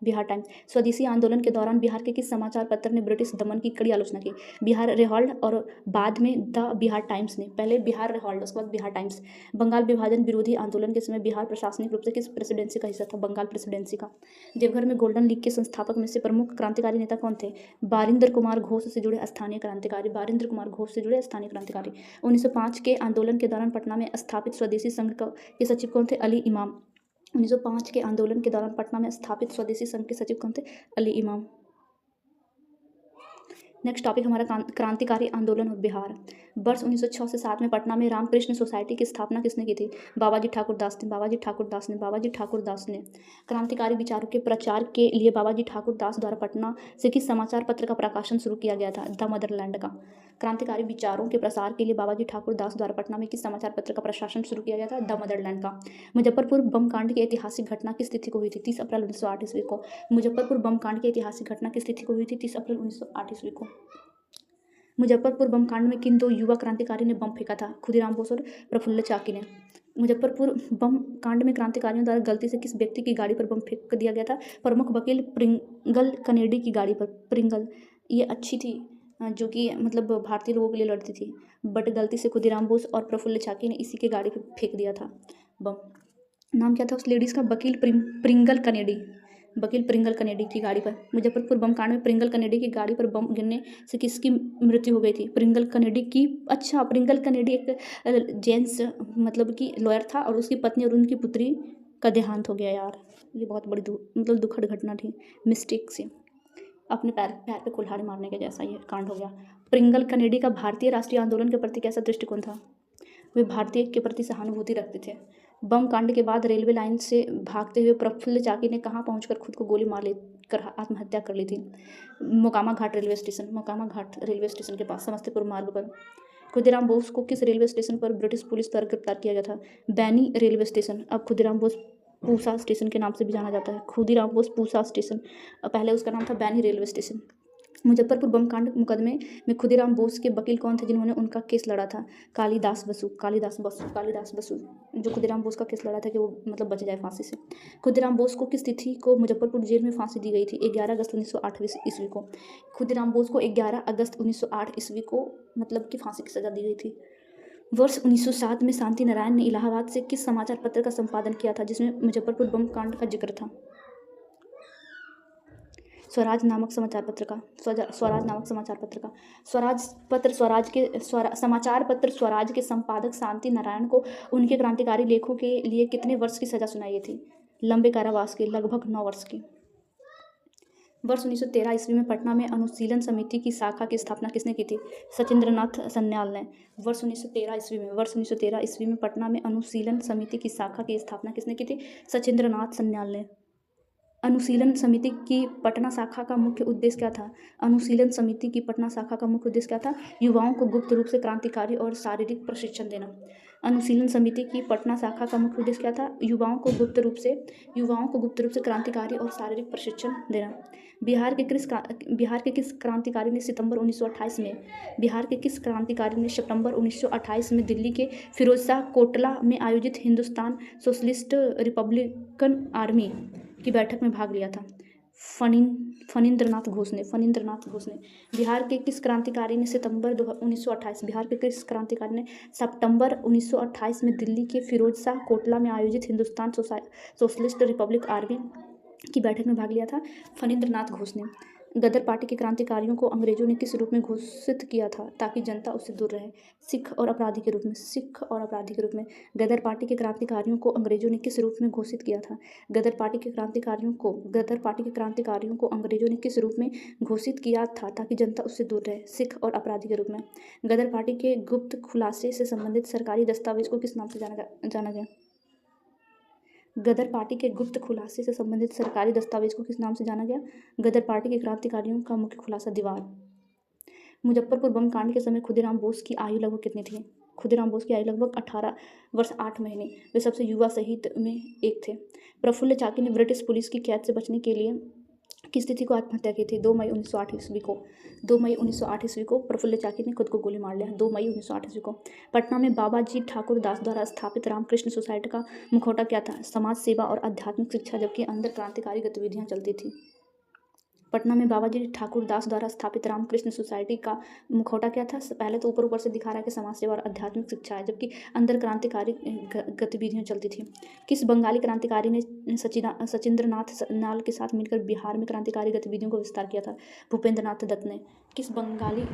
S1: बिहार टाइम्स। स्वदेशी आंदोलन के दौरान बिहार के किस समाचार पत्र ने ब्रिटिश दमन की कड़ी आलोचना की? बिहार हेराल्ड और बाद में द बिहार टाइम्स ने। पहले बिहार हेराल्ड, उसके बाद बिहार टाइम्स। बंगाल विभाजन विरोधी आंदोलन के समय बिहार प्रशासनिक रूप से किस प्रेसिडेंसी का हिस्सा था? बंगाल प्रेसिडेंसी का। देवघर में गोल्डन लीग के संस्थापक में से प्रमुख क्रांतिकारी नेता कौन थे? बारिंदर कुमार घोष से जुड़े स्थानीय क्रांतिकारी। 1905 के आंदोलन के दौरान पटना में स्थापित स्वदेशी संघ के सचिव कौन थे? अली इमाम। 1905 के आंदोलन के दौरान पटना में स्थापित स्वदेशी संघ के सचिव कौन थे? अली इमाम। नेक्स्ट टॉपिक हमारा क्रांतिकारी आंदोलन और बिहार। वर्ष 1906 से 7 में पटना में रामकृष्ण सोसाइटी की स्थापना किसने की थी? बाबाजी ठाकुर दास ने। क्रांतिकारी विचारों के प्रचार के लिए बाबाजी ठाकुर दास द्वारा पटना से किस समाचार पत्र का प्रकाशन शुरू किया गया था? द मदरलैंड का। क्रांतिकारी विचारों के प्रसार के लिए बाबाजी ठाकुर दास द्वारा पटना में किस समाचार पत्र का प्रकाशन शुरू किया गया था? द मदरलैंड का। मुजफ्फरपुर बम कांड की ऐतिहासिक घटना किस तिथि को हुई थी? 30 अप्रैल 1908 ईस्वी को। मुजफ्फरपुर बम कांड की ऐतिहासिक घटना किस तिथि को हुई थी? 30 अप्रैल 1908 ईस्वी को। मुजफ्फरपुर बम कांड में किन दो युवा क्रांतिकारी ने बम फेंका था? खुदीराम बोस और प्रफुल्ल चाकी ने। मुजफ्फरपुर बम कांड में क्रांतिकारियों द्वारा गलती से किस व्यक्ति की गाड़ी पर बम फेंक दिया गया था? प्रमुख वकील प्रिंगल कनेडी की गाड़ी पर। प्रिंगल, ये अच्छी थी, जो कि मतलब भारतीय लोगों के लिए लड़ती थी, बट गलती से खुदीराम बोस और प्रफुल्ल चाकी ने इसी की गाड़ी पे फेंक दिया था बम। नाम क्या था उस लेडीज़ का? Pringle Kennedy. वकील प्रिंगल कनेडी की गाड़ी पर मुजफ्फरपुर बम कांड में प्रिंगल कनेडी की गाड़ी पर बम गिरने से किसकी मृत्यु हो गई थी? प्रिंगल कनेडी की। अच्छा, प्रिंगल कनेडी एक जेंट्स मतलब कि लॉयर था और उसकी पत्नी और उनकी पुत्री का देहांत हो गया यार। ये बहुत बड़ी मतलब दुखद घटना थी, मिस्टेक से अपने पैर पे कुल्हाड़ी मारने के जैसा ये कांड हो गया। प्रिंगल कनेडी का भारतीय राष्ट्रीय आंदोलन के प्रति कैसा दृष्टिकोण था? वे भारतीय के प्रति सहानुभूति रखते थे। बम कांड के बाद रेलवे लाइन से भागते हुए प्रफुल्ल चाकी ने कहाँ पहुंचकर खुद को गोली मार लेकर आत्महत्या कर ली थी? मोकामा घाट रेलवे स्टेशन के पास समस्तीपुर मार्ग पर। खुदीराम बोस को किस रेलवे स्टेशन पर ब्रिटिश पुलिस द्वारा गिरफ्तार किया गया था? बैनी रेलवे स्टेशन, अब खुदीराम बोस पूसा स्टेशन के नाम से भी जाना जाता है। खुदीराम बोस पूसा स्टेशन, पहले उसका नाम था बैनी रेलवे स्टेशन। मुजफ्फरपुर बम कांड मुकदमे में खुदीराम बोस के वकील कौन थे जिन्होंने उनका केस लड़ा था? कालिदास बसु जो खुदीराम बोस का केस लड़ा था कि वो मतलब बच जाए फांसी से। खुदीराम बोस को किस तिथि को मुजफ्फरपुर जेल में फांसी दी गई थी? 11 अगस्त 1908 ईस्वी को। खुदीराम बोस को 11 अगस्त 1908 ईस्वी को मतलब कि फांसी की सजा दी गई थी। वर्ष 1907 में शांति नारायण ने इलाहाबाद से किस समाचार पत्र का संपादन किया था जिसमें मुजफ्फरपुर बम कांड का जिक्र था? स्वराज नामक समाचार पत्र का। समाचार पत्र स्वराज के संपादक शांति नारायण को उनके क्रांतिकारी लेखों के लिए कितने वर्ष की सजा सुनाई गई थी? लंबे कारावास की, लगभग 9 वर्ष की। वर्ष 1913 ईस्वी में पटना में अनुशीलन समिति की शाखा की स्थापना किसने की थी? सचिंद्रनाथ सन्याल ने। वर्ष 1913 ईस्वी में पटना में अनुशीलन समिति की शाखा की स्थापना किसने की थी? सचिंद्रनाथ सन्याल ने। अनुशीलन समिति की पटना शाखा का मुख्य उद्देश्य क्या था? अनुशीलन समिति की पटना शाखा का मुख्य उद्देश्य क्या था? युवाओं को गुप्त रूप से क्रांतिकारी और शारीरिक प्रशिक्षण देना। अनुशीलन समिति की पटना शाखा का मुख्य उद्देश्य क्या था? युवाओं को गुप्त रूप से क्रांतिकारी और शारीरिक प्रशिक्षण देना। बिहार के किस क्रांतिकारी ने सितंबर 1928 में दिल्ली के फिरोजशाह कोटला में आयोजित हिंदुस्तान सोशलिस्ट रिपब्लिकन आर्मी की बैठक में भाग लिया था? फणींद्रनाथ घोष ने। बिहार के किस क्रांतिकारी ने सितंबर 1928 में दिल्ली के फिरोजशाह कोटला में आयोजित हिंदुस्तान सोशलिस्ट रिपब्लिक आर्मी की बैठक में भाग लिया था? फणींद्रनाथ घोष ने। गदर पार्टी के क्रांतिकारियों को अंग्रेजों ने किस रूप में घोषित किया था ताकि जनता उससे दूर रहे? सिख और अपराधी के रूप में। गदर पार्टी के क्रांतिकारियों को अंग्रेजों ने किस रूप में घोषित किया था? गदर पार्टी के क्रांतिकारियों को अंग्रेजों ने किस रूप में घोषित किया था ताकि जनता उससे दूर रहे? सिख और अपराधी के रूप में। गदर पार्टी के गुप्त खुलासे से संबंधित सरकारी दस्तावेज को किस नाम से जाना गया? गदर पार्टी के गुप्त खुलासे से संबंधित सरकारी दस्तावेज को किस नाम से जाना गया? गदर पार्टी के क्रांतिकारियों का मुख्य खुलासा दीवार। मुजफ्फरपुर बम कांड के समय खुदीराम बोस की आयु लगभग कितनी थी? खुदीराम बोस की आयु लगभग 18 वर्ष 8 महीने। वे सबसे युवा शहीद में एक थे। प्रफुल्ल चाकी ने ब्रिटिश पुलिस की कैद से बचने के लिए किस तिथि को आत्महत्या की थी? 2 मई 1908 ईस्वी को प्रफुल्ल चाकी ने खुद को गोली मार लिया। 2 मई 1908 ईस्वी को। पटना में बाबा जी ठाकुर दास द्वारा स्थापित रामकृष्ण सोसाइटी का मुखौटा क्या था? समाज सेवा और आध्यात्मिक शिक्षा, जबकि अंदर क्रांतिकारी गतिविधियां चलती थी। पटना में बाबा जी ठाकुर दास द्वारा स्थापित रामकृष्ण सोसाइटी का मुखौटा क्या था? पहले तो ऊपर से दिखा रहा है कि समाज सेवा और आध्यात्मिक शिक्षा है, जबकि अंदर क्रांतिकारी गतिविधियां चलती थी। किस बंगाली क्रांतिकारी ने सचिंद्रनाथ सन्याल के साथ मिलकर बिहार में क्रांतिकारी गतिविधियों को विस्तार किया था? भूपेंद्रनाथ दत्त ने। किस बंगाली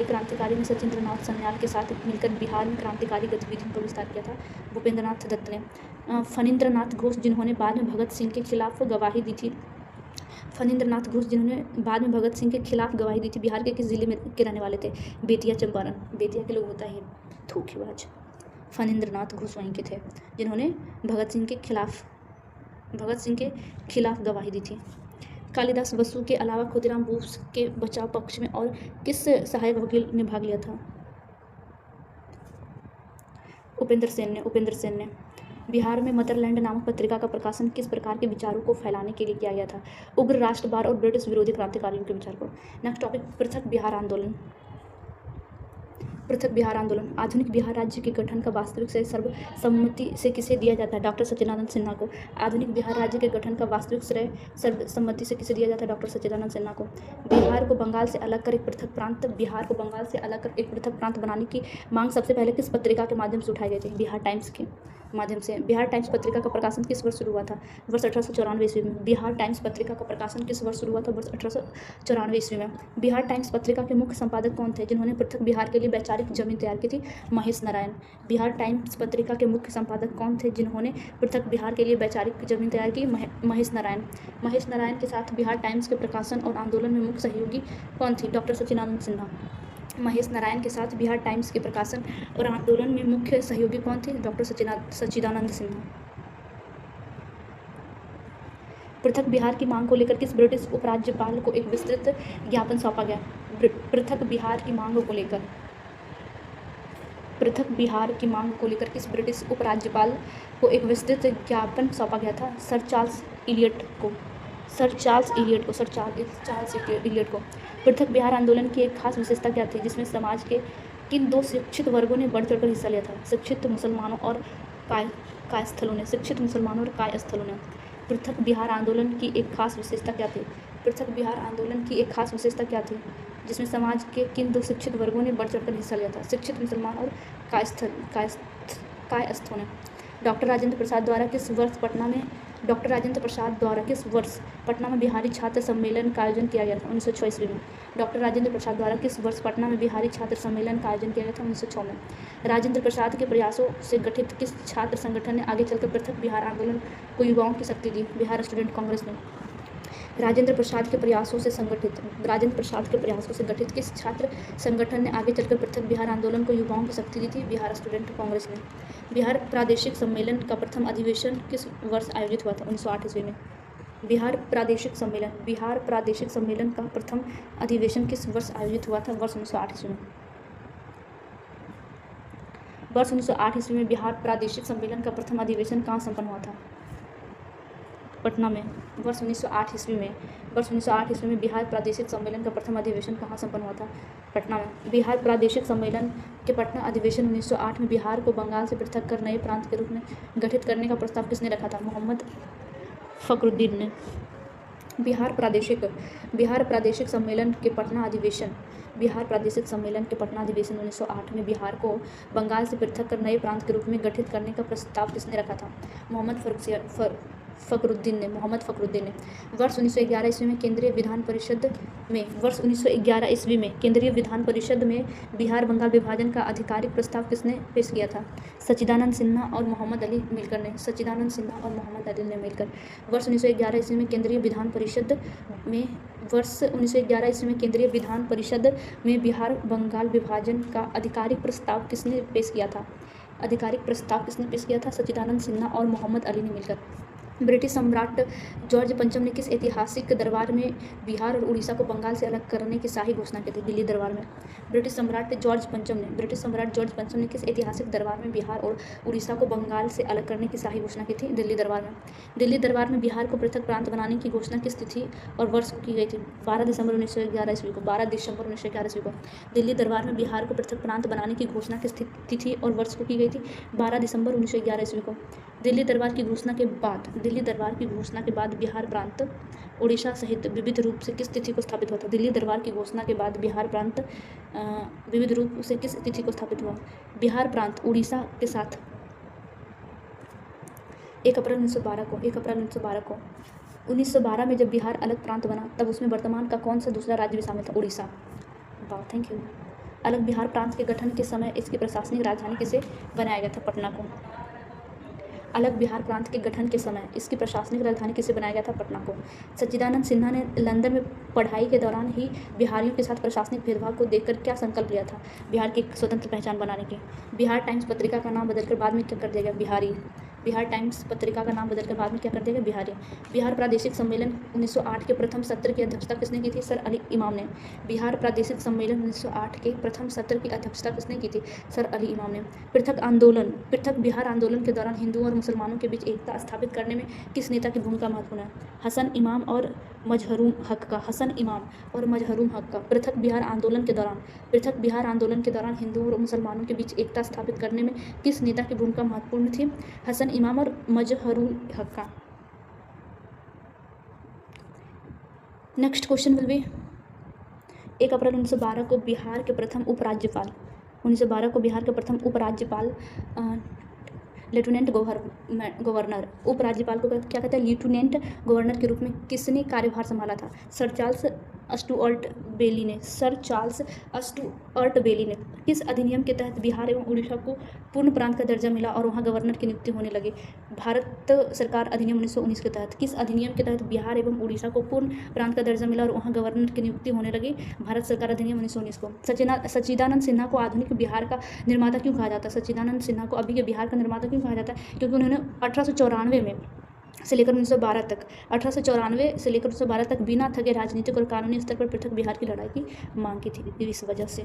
S1: क्रांतिकारी ने सचिंद्रनाथ सन्याल के साथ मिलकर बिहार में क्रांतिकारी गतिविधियों का विस्तार किया था? भूपेंद्रनाथ दत्त ने। फणींद्रनाथ घोष जिन्होंने बाद में भगत सिंह के खिलाफ गवाही दी थी, बिहार के किस जिले में के रहने वाले थे? बेतिया, चंपारण। बेतिया के लोग होता है धोखेबाज। फणींद्रनाथ घोष वहीं के थे जिन्होंने भगत सिंह के खिलाफ गवाही दी थी। कालिदास बसु के अलावा खुदीराम बोस के बचाव पक्ष में और किस सहायक वकील ने भाग लिया था? उपेंद्र सेन ने। बिहार में मदरलैंड नामक पत्रिका का प्रकाशन किस प्रकार के विचारों को फैलाने के लिए किया गया था? उग्र राष्ट्रवाद और ब्रिटिश विरोधी क्रांतिकारियों के विचार को। नेक्स्ट टॉपिक, पृथक बिहार आंदोलन। पृथक बिहार आंदोलन। आधुनिक बिहार राज्य के गठन का वास्तविक श्रेय सर्वसम्मति से किसे दिया जाता है? डॉक्टर सच्चिदानंद सिन्हा को। आधुनिक बिहार राज्य के गठन का वास्तविक श्रेय सर्वसम्मति से किसे दिया जाता है? डॉक्टर सच्चिदानंद सिन्हा को। बिहार को बंगाल से अलग कर एक पृथक प्रांत बनाने की मांग सबसे पहले किस पत्रिका के माध्यम से उठाई गई थी? बिहार टाइम्स के माध्यम से। बिहार टाइम्स पत्रिका का प्रकाशन किस वर्ष शुरू हुआ था? वर्ष 1894 ईस्वी में। बिहार टाइम्स पत्रिका का प्रकाशन किस वर्ष शुरू हुआ था? वर्ष 1894 ईस्वी में। बिहार टाइम्स पत्रिका के मुख्य संपादक कौन थे जिन्होंने पृथक बिहार के लिए वैचारिक जमीन तैयार की थी? महेश नारायण। बिहार टाइम्स पत्रिका के मुख्य संपादक कौन थे जिन्होंने पृथक बिहार के लिए वैचारिक जमीन तैयार की? महेश नारायण। महेश नारायण के साथ बिहार टाइम्स के प्रकाशन और आंदोलन में मुख्य सहयोगी कौन थी? डॉक्टर सच्चिदानंद सिन्हा। महेश नारायण के साथ बिहार टाइम्स के प्रकाशन और आंदोलन में मुख्य सहयोगी कौन थे? डॉक्टर सच्चिदानंद सिन्हा। पृथक बिहार की मांग को लेकर किस ब्रिटिश उपराज्यपाल को एक विस्तृत ज्ञापन सौंपा गया? पृथक बिहार की मांग को लेकर किस ब्रिटिश उपराज्यपाल को एक विस्तृत ज्ञापन सौंपा गया था? सर चार्ल्स इलियट को। पृथक बिहार आंदोलन की एक खास विशेषता क्या थी जिसमें समाज के किन दो शिक्षित वर्गों ने बढ़ चढ़कर हिस्सा लिया था? शिक्षित मुसलमानों और कायस्थलों ने। पृथक बिहार आंदोलन की एक खास विशेषता क्या थी जिसमें समाज के किन दो शिक्षित वर्गों ने बढ़ चढ़कर हिस्सा लिया था? शिक्षित मुसलमान और कायस्थों ने। डॉक्टर राजेंद्र प्रसाद द्वारा किस वर्ष पटना में बिहारी छात्र सम्मेलन का आयोजन किया गया था? 1906 ईस्वी में। डॉक्टर राजेंद्र प्रसाद द्वारा किस वर्ष पटना में बिहारी छात्र सम्मेलन का आयोजन किया गया था? 1906 में। राजेंद्र प्रसाद के प्रयासों से गठित किस छात्र संगठन ने आगे चलकर पृथक बिहार आंदोलन को युवाओं की शक्ति दी? बिहार स्टूडेंट कांग्रेस ने। राजेंद्र प्रसाद के प्रयासों से गठित किस छात्र संगठन ने आगे चलकर पृथक बिहार आंदोलन को युवाओं की शक्ति दी थी? बिहार स्टूडेंट कांग्रेस ने। बिहार प्रादेशिक सम्मेलन का प्रथम अधिवेशन किस वर्ष आयोजित हुआ था? 1908 ईस्वी में। बिहार प्रादेशिक सम्मेलन का प्रथम अधिवेशन किस वर्ष आयोजित हुआ था? वर्ष 1908 ईस्वी में। वर्ष 1908 ईस्वी में बिहार प्रादेशिक सम्मेलन का प्रथम अधिवेशन कहाँ संपन्न हुआ था? पटना में। वर्ष 1908 ईस्वी में बिहार प्रादेशिक सम्मेलन का प्रथम अधिवेशन कहाँ संपन्न हुआ था? पटना में। बिहार प्रादेशिक सम्मेलन के पटना अधिवेशन 1908 में बिहार को बंगाल से पृथक कर नए प्रांत के रूप में गठित करने का प्रस्ताव किसने रखा था? मोहम्मद फखरुद्दीन ने। बिहार प्रादेशिक सम्मेलन के पटना अधिवेशन 1908 में बिहार को बंगाल से पृथक कर नए प्रांत के रूप में गठित करने का प्रस्ताव किसने रखा था? मोहम्मद फखरुद्दीन ने। वर्ष 1911 ईस्वी में केंद्रीय विधान परिषद में बिहार बंगाल विभाजन का आधिकारिक प्रस्ताव किसने पेश किया था? सच्चिदानंद सिन्हा और मोहम्मद अली मिलकर ने। वर्ष 1911 ईस्वी में केंद्रीय विधान परिषद में बिहार बंगाल विभाजन का आधिकारिक प्रस्ताव किसने पेश किया था? सच्चिदानंद सिन्हा और मोहम्मद अली ने मिलकर। ब्रिटिश सम्राट जॉर्ज पंचम ने किस ऐतिहासिक दरबार में बिहार और उड़ीसा को बंगाल से अलग करने की शाही घोषणा की थी? दिल्ली दरबार में। ब्रिटिश सम्राट जॉर्ज पंचम ने किस ऐतिहासिक दरबार में बिहार और उड़ीसा को बंगाल से अलग करने की शाही घोषणा की थी? दिल्ली दरबार में। दिल्ली दरबार में बिहार को पृथक प्रांत बनाने की घोषणा किस तिथि और वर्ष को की गई थी? 12 दिसंबर 1911 ईस्वी को। दिल्ली दरबार में बिहार को पृथक प्रांत बनाने की घोषणा किस तिथि और वर्ष को की गई थी? 12 दिसंबर 1911 ईस्वी को। दिल्ली दरबार की घोषणा के बाद बिहार प्रांत उड़ीसा सहित विविध रूप से किस तिथि को स्थापित हुआ था? दिल्ली दरबार की घोषणा के बाद बिहार प्रांत विविध रूप से किस तिथि को स्थापित हुआ? बिहार प्रांत उड़ीसा के साथ 1 अप्रैल 1912 को। 1912 में जब बिहार अलग प्रांत बना तब उसमें वर्तमान का कौन सा दूसरा राज्य भी शामिल था? उड़ीसा। Thank you. अलग बिहार प्रांत के गठन के समय इसकी प्रशासनिक राजधानी किसे बनाया गया था? पटना को। अलग बिहार प्रांत के गठन के समय इसकी प्रशासनिक राजधानी किसे बनाया गया था? पटना को। सच्चिदानंद सिन्हा ने लंदन में पढ़ाई के दौरान ही बिहारियों के साथ प्रशासनिक भेदभाव को देखकर क्या संकल्प लिया था? बिहार की एक स्वतंत्र पहचान बनाने की। बिहार टाइम्स पत्रिका का नाम बदलकर बाद में क्या कर दिया गया? बिहारी। बिहार प्रादेशिक सम्मेलन 1908 के प्रथम सत्र की अध्यक्षता किसने की थी? सर अली इमाम ने। बिहार प्रादेशिक सम्मेलन 1908 के प्रथम सत्र की अध्यक्षता किसने की थी? सर अली इमाम ने। पृथक बिहार आंदोलन के दौरान हिंदुओं और मुसलमानों के बीच एकता स्थापित करने में किस नेता की भूमिका महत्वपूर्ण है? हसन इमाम और मजहरूम हक का, हसन इमाम और मजहरूम हक का। पृथक बिहार आंदोलन के दौरान हिंदुओं और मुसलमानों के बीच एकता स्थापित करने में किस नेता की भूमिका महत्वपूर्ण थी? हसन इमाम और मजहरूम हक का। नेक्स्ट क्वेश्चन विल बी 1 अप्रैल 1912 को बिहार के प्रथम उपराज्यपाल लेफ्टिनेंट गवर्नर, उपराज्यपाल को क्या कहते हैं? लेफ्टिनेंट गवर्नर के रूप में किसने कार्यभार संभाला था? सर चार्ल्स स्टुअर्ट बेली ने। किस अधिनियम के तहत बिहार एवं उड़ीसा को पूर्ण प्रांत का दर्जा मिला और वहाँ गवर्नर की नियुक्ति होने लगी? भारत सरकार अधिनियम 1919 के तहत। किस अधिनियम के तहत बिहार एवं उड़ीसा को पूर्ण प्रांत का दर्जा मिला और वहाँ गवर्नर की नियुक्ति होने लगी? भारत सरकार अधिनियम 1919 को। सच्चिदानंद सिन्हा को आधुनिक बिहार का निर्माता क्यों कहा जाता है? सच्चिदानंद सिन्हा को अभी के बिहार का निर्माता क्यों कहा जाता है? क्योंकि उन्होंने 1894 से लेकर 1912 तक बिना थके राजनीतिक और कानूनी स्तर पर पृथक बिहार की लड़ाई की मांग की थी, इस वजह से।